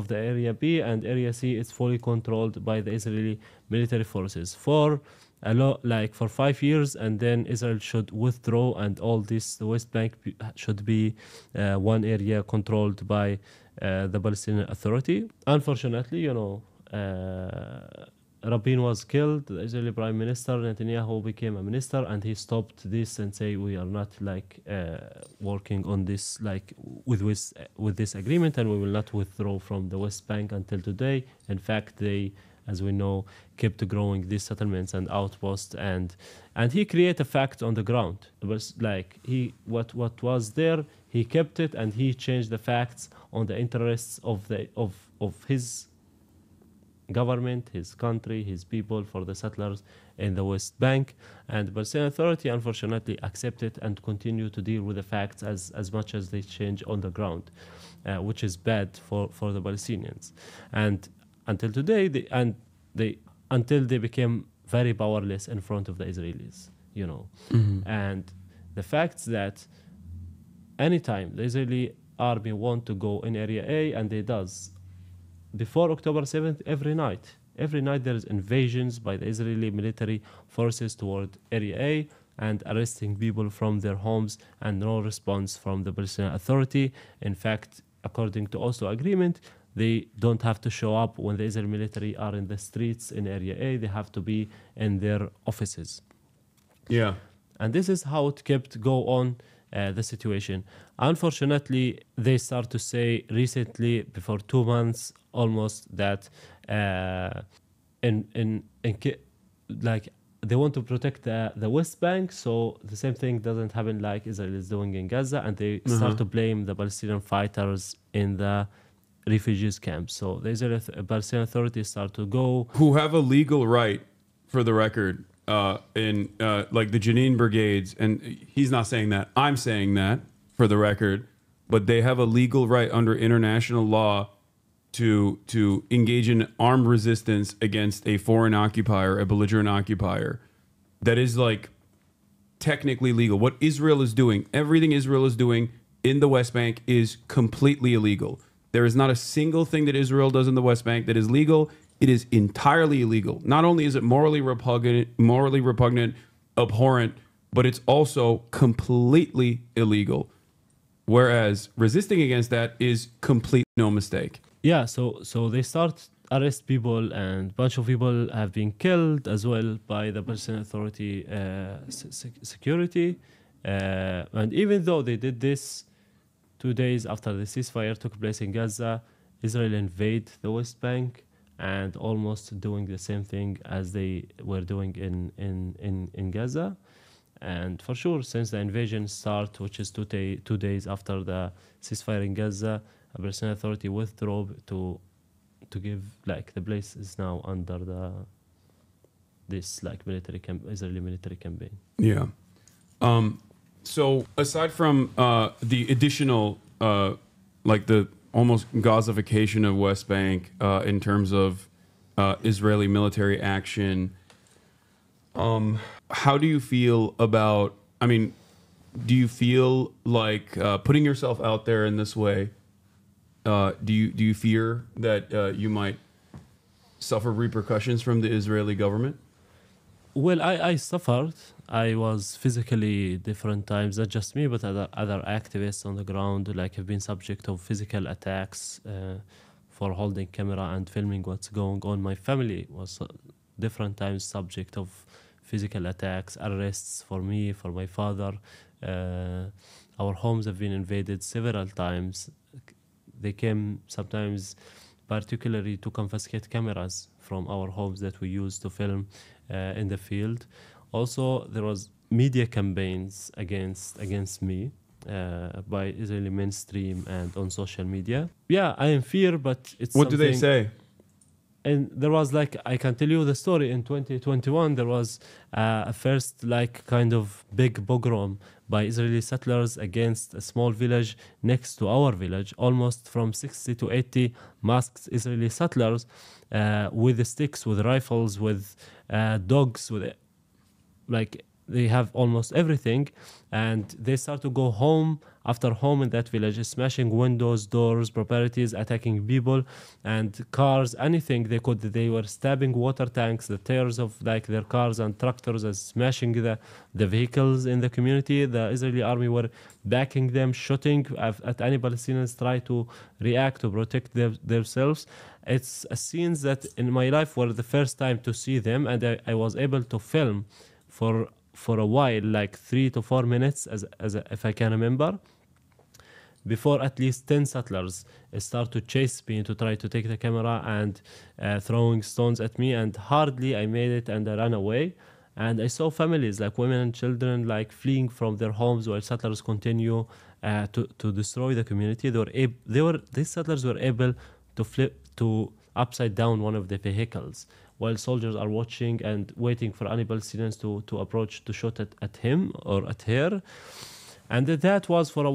the Area B, and Area C is fully controlled by the Israeli military forces for 5 years, and then Israel should withdraw, and all this, the West Bank should be one area controlled by the Palestinian Authority. Unfortunately, you know, Rabin was killed. The Israeli Prime Minister Netanyahu became a minister, and he stopped this and say we are not working on this with this agreement, and we will not withdraw from the West Bank until today. In fact, they, as we know, kept growing these settlements and outposts, and he created a fact on the ground. It was like what was there, he kept it, and he changed the facts on the interests of his government, his country, his people, for the settlers in the West Bank. And the Palestinian Authority unfortunately accepted and continue to deal with the facts as much as they change on the ground, which is bad for the Palestinians. And until today, until they became very powerless in front of the Israelis, you know. Mm-hmm. And the fact that anytime the Israeli army want to go in Area A, and they does, before October 7th, every night there is invasions by the Israeli military forces toward Area A and arresting people from their homes, and no response from the Palestinian Authority. In fact, according to Oslo agreement, they don't have to show up when the Israeli military are in the streets in Area A. They have to be in their offices. Yeah. And this is how it kept go on, the situation. Unfortunately, they start to say recently, before 2 months almost, that they want to protect the West Bank, so the same thing doesn't happen like Israel is doing in Gaza, and they start to blame the Palestinian fighters in the refugees camps. So the Israeli Palestinian authorities start to go, who have a legal right, for the record, in like the Jenin brigades, and he's not saying that, I'm saying that for the record, but they have a legal right under international law to engage in armed resistance against a foreign occupier, a belligerent occupier. That is like technically legal. What Israel is doing, everything Israel is doing in the West Bank is completely illegal. There is not a single thing that Israel does in the West Bank that is legal. It is entirely illegal. Not only is it morally repugnant, abhorrent, but it's also completely illegal. Whereas resisting against that is complete no mistake. Yeah, so they start arrest people, and a bunch of people have been killed as well by the Palestinian Authority security. And even though they did this 2 days after the ceasefire took place in Gaza, Israel invaded the West Bank and almost doing the same thing as they were doing in Gaza. And for sure, since the invasion started, which is 2 days after the ceasefire in Gaza, the Palestinian Authority withdrew to give, like, the place is now under this Israeli military campaign. Yeah. So aside from the additional, like the almost Gazification of West Bank in terms of Israeli military action, how do you feel about, I mean, do you feel like putting yourself out there in this way, do you fear that you might suffer repercussions from the Israeli government? Well, I suffered I was physically different times, not just me, but other activists on the ground, like have been subject of physical attacks for holding camera and filming what's going on. My family was different times subject of physical attacks, arrests for me, for my father. Our homes have been invaded several times. They came sometimes particularly to confiscate cameras from our homes that we used to film in the field. Also, there was media campaigns against me by Israeli mainstream and on social media. Yeah, I am fear, but it's What do they say? And there was like, I can tell you the story. In 2021, there was a first like kind of big pogrom by Israeli settlers against a small village next to our village. Almost from 60 to 80 masked Israeli settlers with sticks, with rifles, with dogs, with like they have almost everything, and they start to go home after home in that village, smashing windows, doors, properties, attacking people and cars, anything they could. They were stabbing water tanks, the tires of like their cars and tractors, and smashing the vehicles in the community. The Israeli army were backing them, shooting at any Palestinians try to react to protect themselves. It's a scenes that in my life were the first time to see them, and I was able to film for a while, like 3 to 4 minutes, as if I can remember, before at least 10 settlers start to chase me to try to take the camera and throwing stones at me, and hardly I made it and I ran away. And I saw families, like women and children, like fleeing from their homes while settlers continue to destroy the community. These settlers were able to flip to upside down one of the vehicles, while soldiers are watching and waiting for any Palestinians to approach to shoot at him or at her. And that was for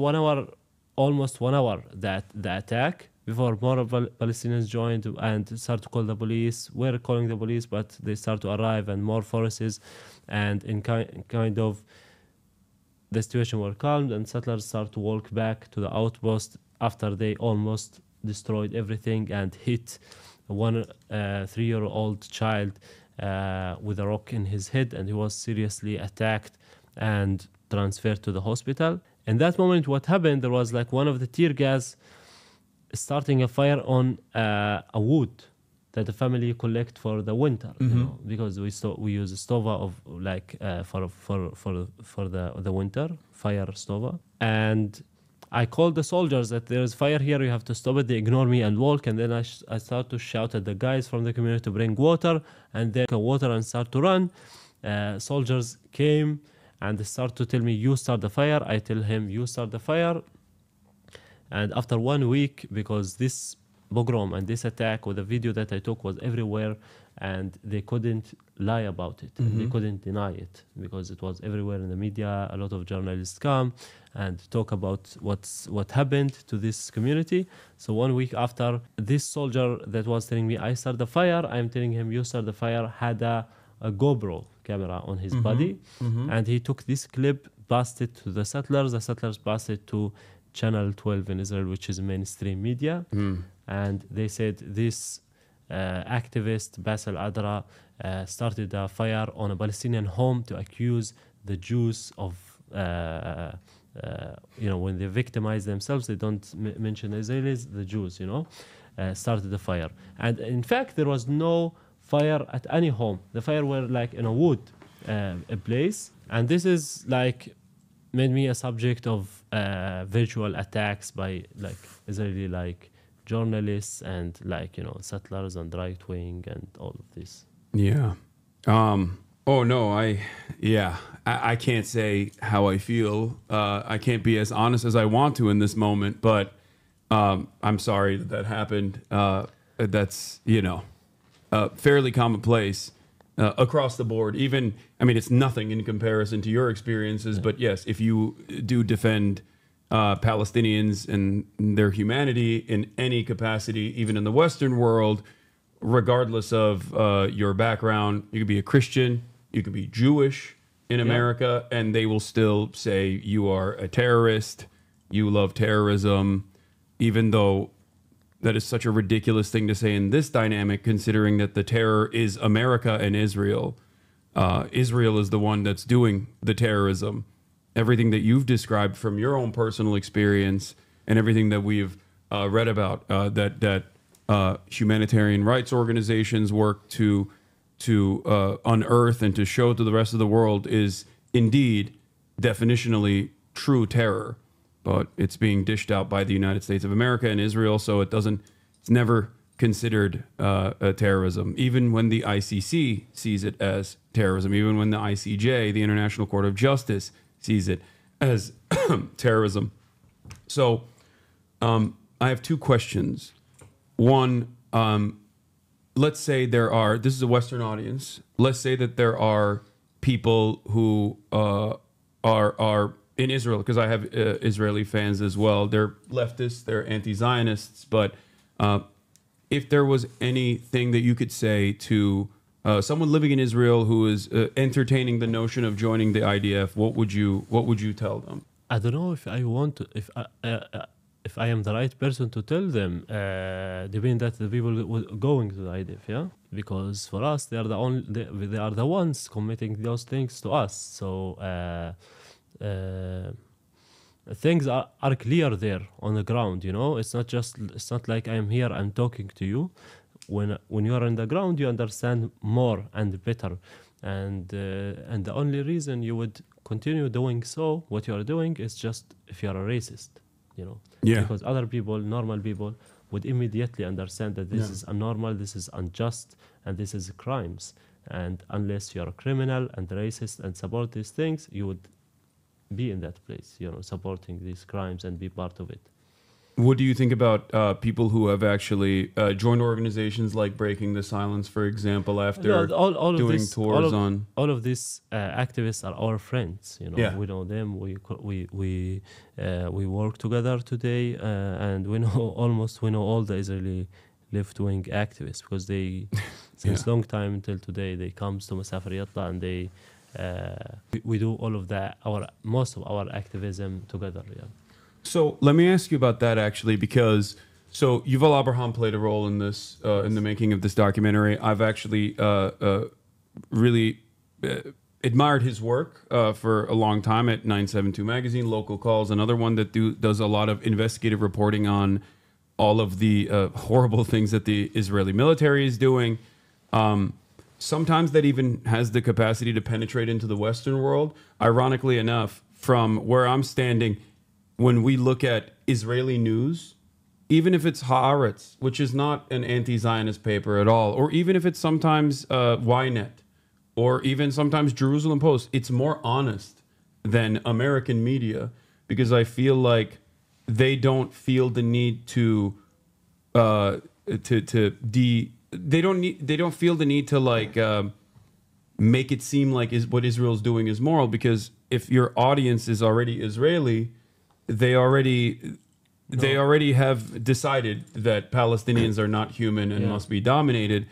almost 1 hour, the attack, before more Palestinians joined and start to call the police. We're calling the police, but they start to arrive and more forces, and in kind of the situation were calmed, and settlers start to walk back to the outpost after they almost destroyed everything and hit one 3-year-old child with a rock in his head, and he was seriously attacked and transferred to the hospital. In that moment, what happened, there was like one of the tear gas starting a fire on a wood that the family collect for the winter, you know, because we use a stove of like for the winter fire stove. And I called the soldiers that there's fire here, you have to stop it. They ignore me and walk, and then I start to shout at the guys from the community to bring water, and they get water and start to run. Soldiers came and they start to tell me, you start the fire. I tell him, you start the fire. And after 1 week, because this pogrom and this attack with the video that I took was everywhere, and they couldn't lie about it. They couldn't deny it because it was everywhere in the media. A lot of journalists come and talk about what happened to this community. So 1 week after, this soldier that was telling me I start the fire, I'm telling him you start the fire, had a GoPro camera on his body, and he took this clip, passed it to the settlers. The settlers passed it to Channel 12 in Israel, which is mainstream media, and they said this activist Basel Adra started a fire on a Palestinian home to accuse the Jews of when they victimize themselves, they don't mention Israelis, the Jews, started the fire. And in fact, there was no fire at any home. The fire were like in a wood, a place. And this is like made me a subject of virtual attacks by like Israeli like journalists and like, settlers and right wing and all of this. Yeah. Oh no, I can't say how I feel. I can't be as honest as I want to in this moment, but I'm sorry that happened. That's, fairly commonplace across the board. Even, it's nothing in comparison to your experiences, but yes, if you do defend Palestinians and their humanity in any capacity, even in the Western world, regardless of your background, you could be a Christian, you could be Jewish in America, and they will still say you are a terrorist, you love terrorism, even though that is such a ridiculous thing to say in this dynamic, considering that the terror is America and Israel. Israel is the one that's doing the terrorism. Everything that you've described from your own personal experience and everything that we've read about, that humanitarian rights organizations work to unearth and to show to the rest of the world is indeed definitionally true terror, but it's being dished out by the United States of America and Israel, so it's never considered a terrorism, even when the ICC sees it as terrorism, even when the ICJ, the International Court of Justice, sees it as terrorism. So I have two questions. One, let's say this is a Western audience. Let's say that there are people who are in Israel, because I have Israeli fans as well. They're leftists, they're anti-Zionists, but if there was anything that you could say to someone living in Israel who is entertaining the notion of joining the IDF, what would you tell them? I don't know if I want to, if I am the right person to tell them, depending that the people going to the IDF, yeah, because for us they are they are the ones committing those things to us. So things are clear there on the ground. You know, it's not like I am here, I'm talking to you. When you are on the ground, you understand more and better, and the only reason you would continue doing so, what you are doing, is just if you are a racist, you know. Yeah. Because other people, normal people, would immediately understand that this is abnormal, this is unjust, and this is crimes. And unless you're a criminal and racist and support these things, you would be in that place, you know, supporting these crimes and be part of it. What do you think about people who have actually joined organizations like Breaking the Silence, for example, after doing tours on? All of these activists are our friends. You know, Yeah. we know them. We work together today, and we know all the Israeli left-wing activists, because they since long time until today they come to Masafer Yatta, and they we do all of that. Most of our activism together. Yeah. So let me ask you about that, actually, because Yuval Abraham played a role in this, in the making of this documentary. I've actually really admired his work for a long time at 972 Magazine, Local Calls, another one that does a lot of investigative reporting on all of the horrible things that the Israeli military is doing. Sometimes that even has the capacity to penetrate into the Western world. Ironically enough, from where I'm standing, when we look at Israeli news, even if it's Haaretz, which is not an anti-Zionist paper at all, or even if it's sometimes Ynet, or even sometimes Jerusalem Post, it's more honest than American media, because I feel like they don't feel the need they don't feel the need to make it seem like what Israel's doing is moral, because if your audience is already Israeli, they already have decided that Palestinians are not human and must be dominated.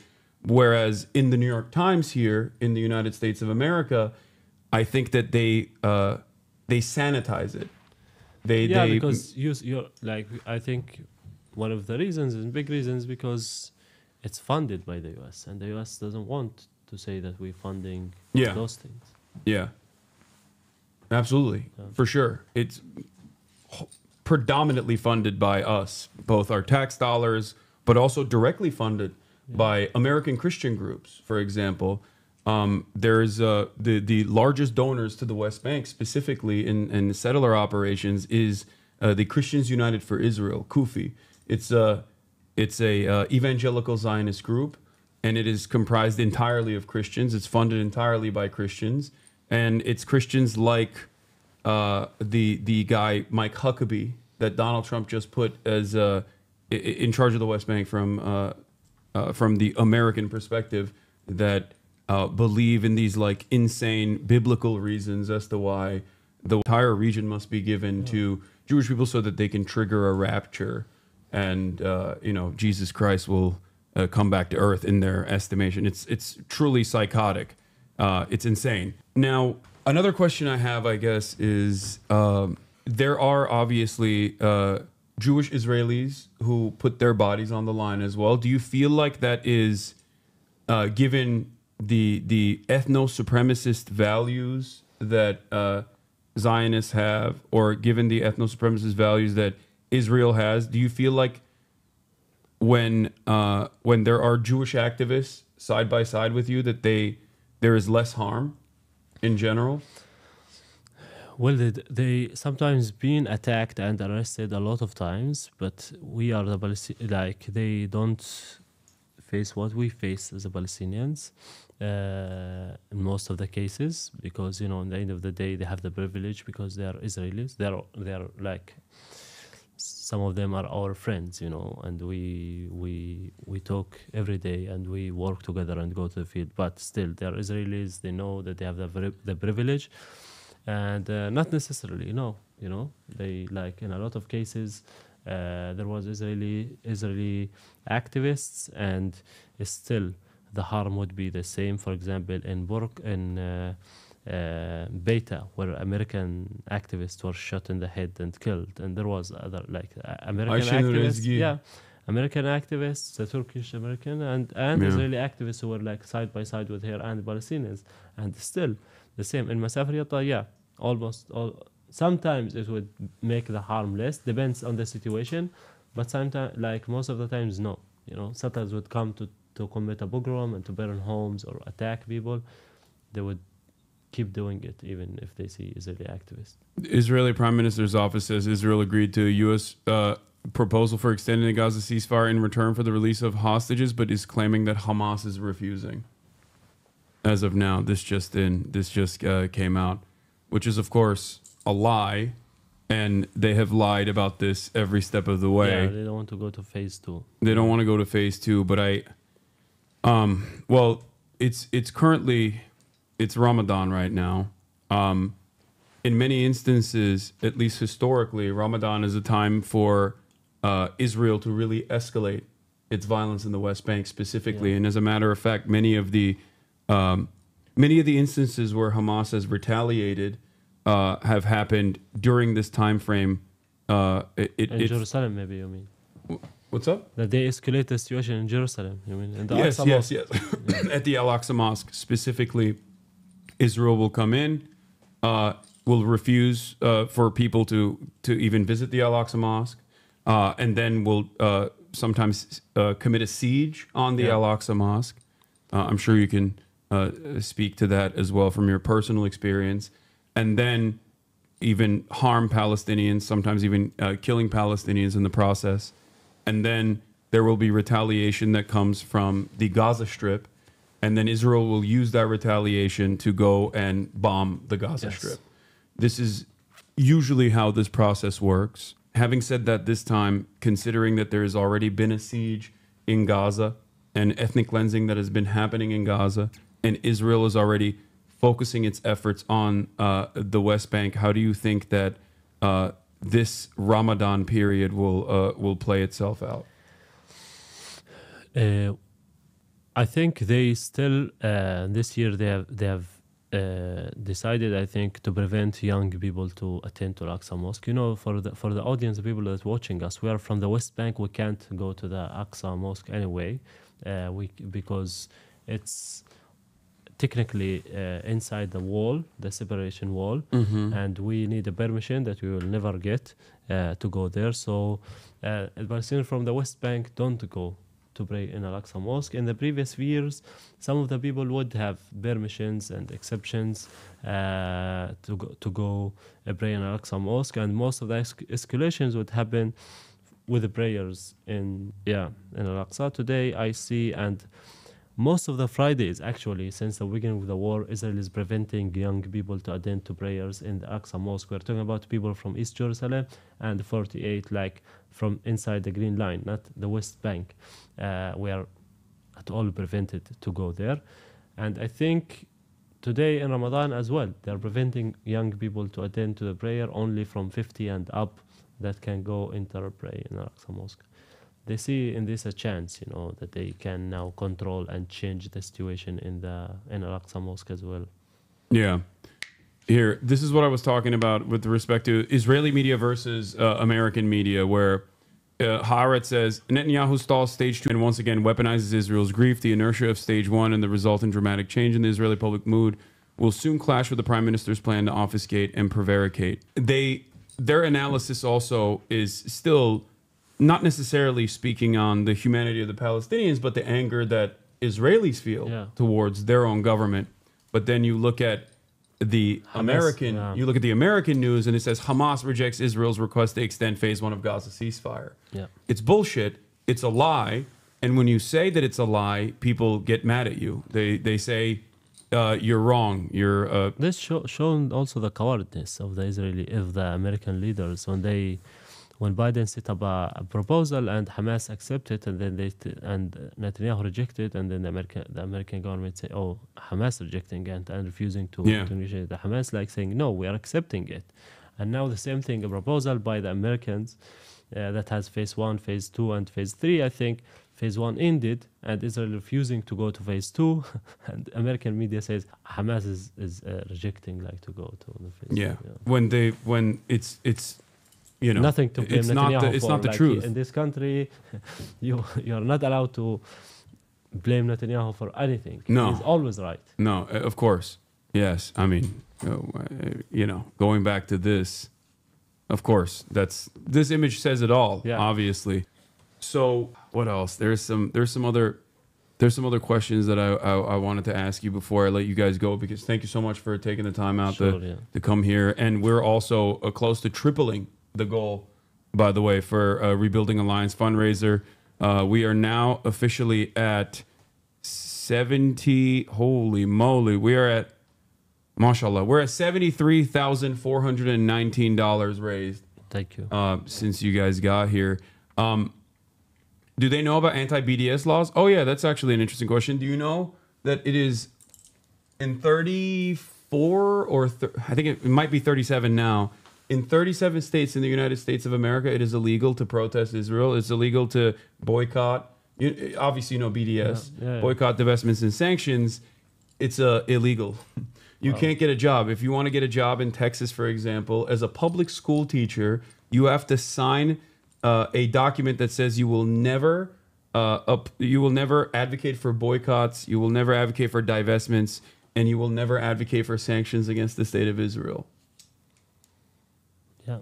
Whereas in the New York Times here in the United States of America, I think that they sanitize it. Because you're like, I think one of the reasons and big reasons, because it's funded by the US, and the US doesn't want to say that we're funding those things. Yeah, absolutely, for sure. It's predominantly funded by us, both our tax dollars, but also directly funded by American Christian groups. For example, there's the largest donors to the West Bank, specifically in settler operations, is the Christians United for Israel, CUFI. It's a evangelical Zionist group, and it is comprised entirely of Christians. It's funded entirely by Christians, and it's Christians like the guy Mike Huckabee that Donald Trump just put as in charge of the West Bank from the American perspective, that believe in these like insane biblical reasons as to why the entire region must be given to Jewish people so that they can trigger a rapture, and Jesus Christ will come back to earth in their estimation. It's truly psychotic. It's insane. Now, another question I have, I guess, is there are obviously Jewish Israelis who put their bodies on the line as well. Do you feel like that is given the ethno-supremacist values that Zionists have, or given the ethno-supremacist values that Israel has, do you feel like when there are Jewish activists side by side with you that there is less harm in general? Well, they sometimes been attacked and arrested a lot of times, but we are the like they don't face what we face as the Palestinians in most of the cases, because in the end of the day they have the privilege because they are Israelis. They are like, some of them are our friends, and we talk every day and we work together and go to the field. But still, they are Israelis. They know that they have the privilege. And not necessarily, they, like, in a lot of cases, there was Israeli activists, and still the harm would be the same. For example, in Beta, where American activists were shot in the head and killed, and there was other American activists, American activists, the Turkish American and Israeli activists who were side by side with her and the Palestinians, and still the same in Masafer Yatta. Almost all. Sometimes it would make the harm less, depends on the situation, but sometimes, most of the times, no. Settlers would come to commit a pogrom and to burn homes or attack people. They would keep doing it even if they see Israeli activists. The Israeli Prime Minister's office says Israel agreed to a U.S. Proposal for extending the Gaza ceasefire in return for the release of hostages, but is claiming that Hamas is refusing. As of now, this just came out, which is, of course, a lie, and they have lied about this every step of the way. Yeah, they don't want to go to phase 2. They don't want to go to phase 2, but it's currently, it's Ramadan right now. In many instances, at least historically, Ramadan is a time for Israel to really escalate its violence in the West Bank specifically. And as a matter of fact, many of the instances where Hamas has retaliated have happened during this time frame. In Jerusalem, maybe you mean? What's up? That they escalate the situation in Jerusalem. You mean? In the Yes. At the Al-Aqsa Mosque specifically, Israel will come in, will refuse for people to even visit the Al-Aqsa Mosque, and then will sometimes commit a siege on the Al-Aqsa Mosque. I'm sure you can speak to that as well from your personal experience. And then even harm Palestinians, sometimes even killing Palestinians in the process. And then there will be retaliation that comes from the Gaza Strip. And then Israel will use that retaliation to go and bomb the Gaza Strip. This is usually how this process works. Having said that, this time, considering that there has already been a siege in Gaza, and ethnic cleansing that has been happening in Gaza, and Israel is already focusing its efforts on the West Bank, how do you think that this Ramadan period will play itself out? I think they still this year they have decided, I think, to prevent young people to attend to Al-Aqsa Mosque. For the audience, the people that's watching us, we are from the West Bank. We can't go to the Aqsa Mosque anyway, because it's technically inside the wall, the separation wall, and we need a permission that we will never get to go there. So Palestinians from the West Bank don't go to pray in Al-Aqsa Mosque. In the previous years, some of the people would have permissions and exceptions to go pray in Al-Aqsa Mosque, and most of the escalations would happen with the prayers in Al-Aqsa. Today I see, and most of the Fridays, actually, since the beginning of the war, Israel is preventing young people to attend to prayers in the Aqsa Mosque. We're talking about people from East Jerusalem and 48, from inside the Green Line, not the West Bank. We are at all prevented to go there. And I think today in Ramadan as well, they're preventing young people to attend to the prayer, only from 50 and up that can go enter pray in Al-Aqsa Mosque. They see in this a chance, that they can now control and change the situation in Al-Aqsa Mosque as well. Yeah. Here, this is what I was talking about with respect to Israeli media versus American media, where Haaret says, Netanyahu stalls stage 2 and once again weaponizes Israel's grief. The inertia of stage 1 and the resultant dramatic change in the Israeli public mood will soon clash with the prime minister's plan to obfuscate and prevaricate. Their analysis also is still not necessarily speaking on the humanity of the Palestinians, but the anger that Israelis feel towards their own government. But then you look at the American news, and it says Hamas rejects Israel's request to extend phase 1 of Gaza ceasefire. Yeah. It's bullshit. It's a lie. And when you say that it's a lie, people get mad at you. They say you're wrong. You're this shown also the cowardness of the American leaders when Biden set up a proposal and Hamas accepted, and then and Netanyahu rejected, and then the American government say, "Oh, Hamas rejecting it and refusing to negotiate." The Hamas saying, "No, we are accepting it," and now the same thing, a proposal by the Americans that has phase 1, phase 2, and phase 3. I think phase 1 ended, and Israel refusing to go to phase 2, and American media says Hamas is rejecting to go to the phase 2. When it's nothing to blame Netanyahu for. It's not the truth. In this country, you are not allowed to blame Netanyahu for anything. No. He's always right. No, of course. Yes. I mean, going back to this, of course, this image says it all, obviously. So what else? There's some other questions that I wanted to ask you before I let you guys go, because thank you so much for taking the time out to come here. And we're also close to tripling the goal, by the way, for Rebuilding Alliance fundraiser. We are now officially at 70. Holy moly, we are at, mashallah, we're at $73,419 raised. Thank you. Since you guys got here. Do they know about anti-BDS laws? Oh yeah, that's actually an interesting question. Do you know that it is in 34 or I think it might be 37 now. In 37 states in the United States of America, it is illegal to protest Israel. It's illegal to boycott. Obviously, BDS. Boycott, divestments, and sanctions. It's illegal. You can't get a job. If you want to get a job in Texas, for example, as a public school teacher, you have to sign a document that says you will never advocate for boycotts, you will never advocate for divestments, and you will never advocate for sanctions against the state of Israel. Yeah.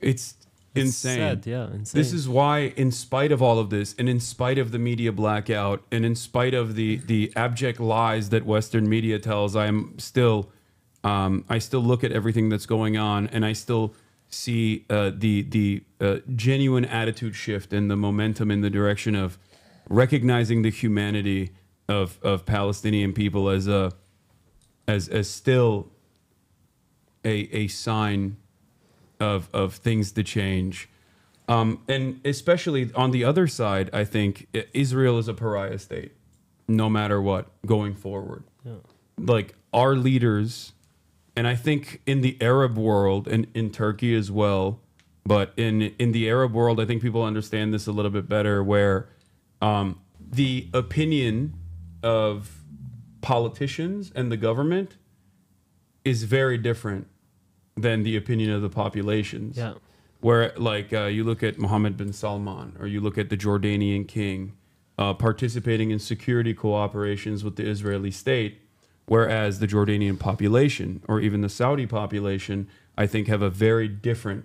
It's insane. Sad, insane. This is why, in spite of all of this, and in spite of the media blackout, and in spite of the abject lies that Western media tells, I still look at everything that's going on, and I still see the genuine attitude shift and the momentum in the direction of recognizing the humanity of Palestinian people as still a sign of things to change. And especially on the other side, I think Israel is a pariah state, no matter what, going forward. Like our leaders, and I think in the Arab world and in Turkey as well, but in the Arab world, I think people understand this a little bit better, where the opinion of politicians and the government is very different than the opinion of the populations. Yeah. Where you look at Mohammed bin Salman, or you look at the Jordanian king participating in security cooperations with the Israeli state, whereas the Jordanian population, or even the Saudi population, I think have a very different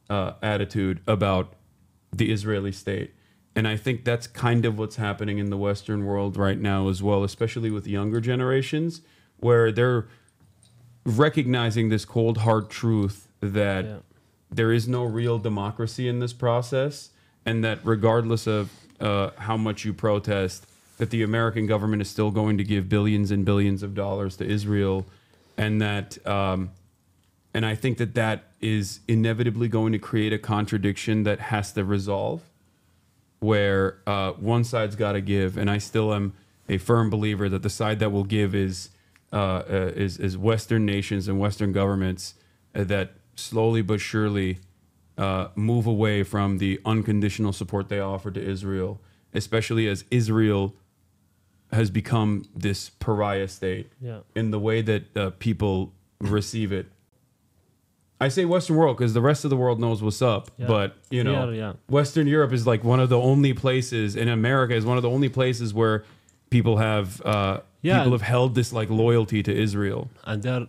attitude about the Israeli state. And I think that's kind of what's happening in the Western world right now as well, especially with younger generations, where they're recognizing this cold, hard truth that there is no real democracy in this process, and that regardless of how much you protest, that the American government is still going to give billions and billions of dollars to Israel, and that and I think that is inevitably going to create a contradiction that has to resolve, where one side's got to give, and I still am a firm believer that the side that will give is Western nations and Western governments that slowly but surely move away from the unconditional support they offer to Israel, especially as Israel has become this pariah state in the way that people receive it. I say Western world because the rest of the world knows what's up. Yeah. But, you know, Yeah. Western Europe is like one of the only places, and America is one of the only places where people have people have held this like loyalty to Israel. And they are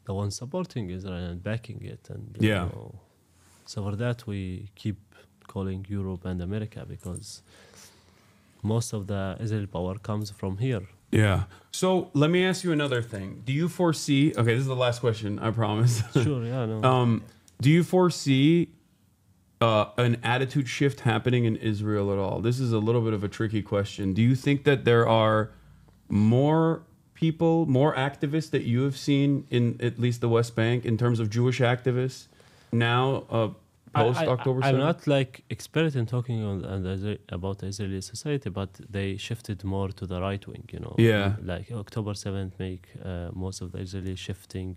the ones supporting Israel and backing it. And you Yeah. know, so for that we keep calling Europe and America because most of the Israeli power comes from here. Yeah. So let me ask you another thing. Do you foresee? Okay, this is the last question. I promise. Sure. Yeah. No. Do you foresee an attitude shift happening in Israel at all? This is a little bit of a tricky question. Do you think that there are more people, more activists that you have seen in at least the West Bank in terms of Jewish activists now? Post October 7th? I'm not like expert in talking about the Israeli society, but they shifted more to the right wing, you know. Yeah. Like October 7th make most of the Israeli shifting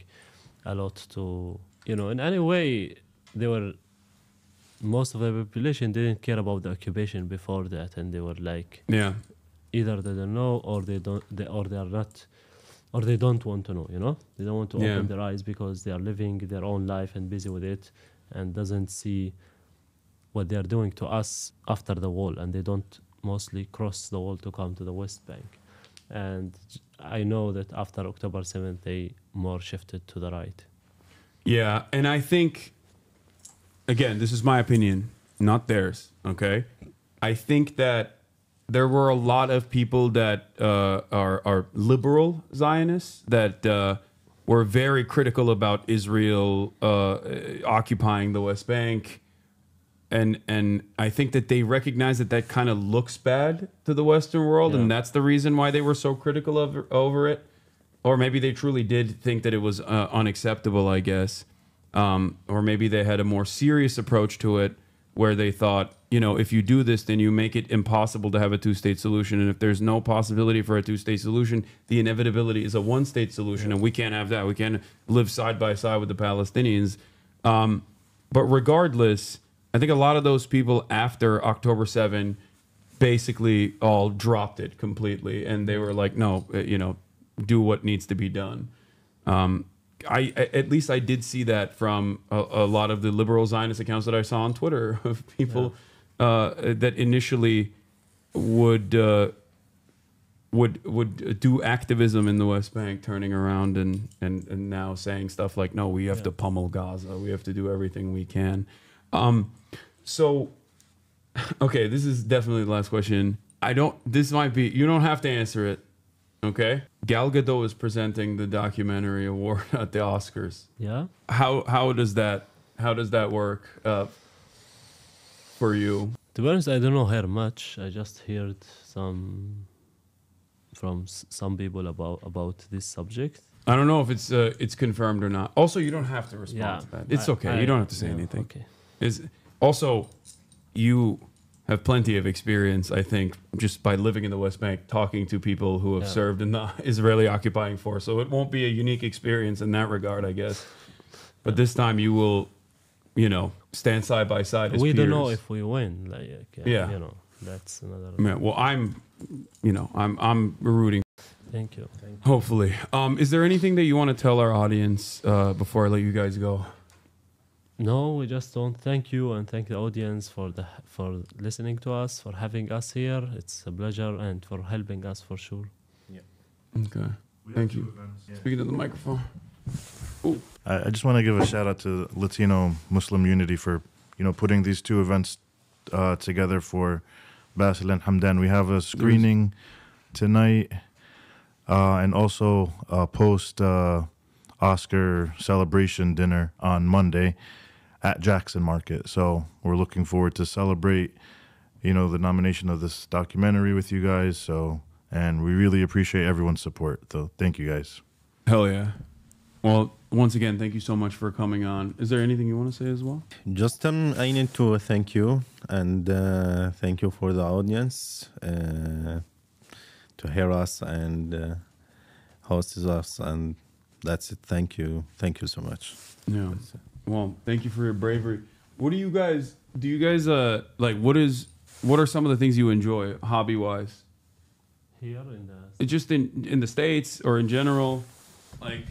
a lot to, you know, in any way most of the population didn't care about the occupation before that, and they were like, either they don't know or they don't want to know, you know. They don't want to open their eyes because they are living their own life and busy with it, and doesn't see what they are doing to us after the wall, and they don't mostly cross the wall to come to the West Bank. And I know that after October 7th, they more shifted to the right. Yeah, and I think, again, this is my opinion, not theirs, okay? I think that there were a lot of people that are liberal Zionists that were very critical about Israel occupying the West Bank. And I think that they recognize that kind of looks bad to the Western world, and that's the reason why they were so critical over it. Or maybe they truly did think that it was unacceptable, I guess. Or maybe they had a more serious approach to it, where they thought, you know, if you do this, then you make it impossible to have a two-state solution. And if there's no possibility for a two-state solution, the inevitability is a one-state solution, and we can't have that. We can't live side by side with the Palestinians. But regardless, I think a lot of those people after October 7 basically all dropped it completely, and they were like, no, you know, do what needs to be done. At least I did see that from a lot of the liberal Zionist accounts that I saw on Twitter of people that initially would do activism in the West Bank, turning around and now saying stuff like, no, we have to pummel Gaza, we have to do everything we can. So, okay, this is definitely the last question. This might be, you don't have to answer it. Okay. Gal Gadot is presenting the documentary award at the Oscars. Yeah. How does that work for you? To be honest, I don't know her much. I just heard from some people about this subject. I don't know if it's confirmed or not. Also, you don't have to respond to that. It's okay. You don't have to say anything. Okay. Also, you have plenty of experience, I think, just by living in the West Bank, talking to people who have served in the Israeli occupying force. So it won't be a unique experience in that regard, I guess. But this time you will, you know, stand side by side as we peers. don't know if we win. You know, that's another. Yeah, well, I'm rooting. Thank you. Hopefully. Is there anything that you want to tell our audience before I let you guys go? No, we just don't. Thank you, and thank the audience for listening to us, for having us here. It's a pleasure, and for helping us for sure. Yeah. Okay. Thank you. Speaking to the microphone. Ooh. I just want to give a shout out to Latino Muslim Unity for, you know, putting these two events together for Basil and Hamdan. We have a screening tonight, and also a post Oscar celebration dinner on Monday at Jackson Market. So we're looking forward to celebrate, you know, the nomination of this documentary with you guys. So, and we really appreciate everyone's support. So thank you guys. Hell yeah. Well, once again, thank you so much for coming on. Is there anything you want to say as well? Just I need to thank you, and thank you for the audience to hear us and host us, and that's it. Thank you so much. Yeah. Well, thank you for your bravery. What do you guys like? What are some of the things you enjoy hobby wise? Here in the just in the States or in general, like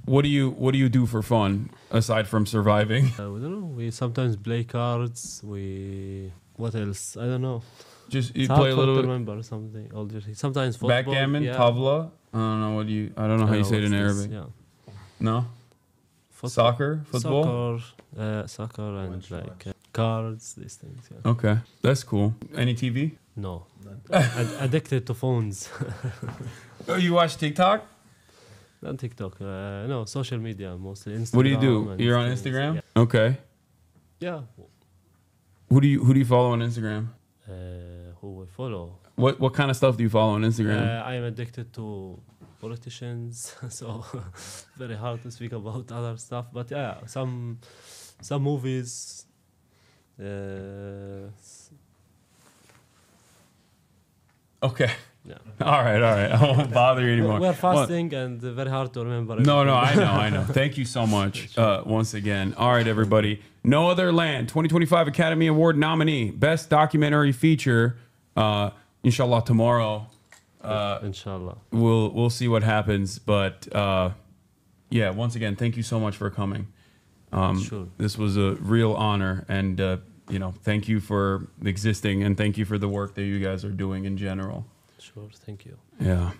What do you do for fun aside from surviving? We don't know. We sometimes play cards. What else? I don't know. Just you It's play hard a little to bit. remember something. Sometimes football. Backgammon, yeah. tavla. I don't know what you. I don't know how you say it in what's Arabic. this? Yeah. No. Soccer, football. Soccer, and like cards. These things. Yeah. Okay, that's cool. Any TV? No. Addicted to phones. Oh, you watch TikTok? Not TikTok. No, social media mostly. Instagram. What do you do? and You're on things. Instagram? Yeah. Okay. Yeah. Who do you follow on Instagram? Who we follow? What kind of stuff do you follow on Instagram? I am addicted to politicians, so very hard to speak about other stuff. But yeah, some movies. Okay. Yeah. All right. I won't bother you anymore. We're fasting and very hard to remember. No, everything. I know. Thank you so much once again. All right, everybody. No Other Land, 2025 Academy Award nominee, Best Documentary Feature. Inshallah, tomorrow. Inshallah. We'll see what happens. But yeah, once again, thank you so much for coming. Sure. This was a real honor, and thank you for existing, and thank you for the work that you guys are doing in general. Sure, thank you. Yeah.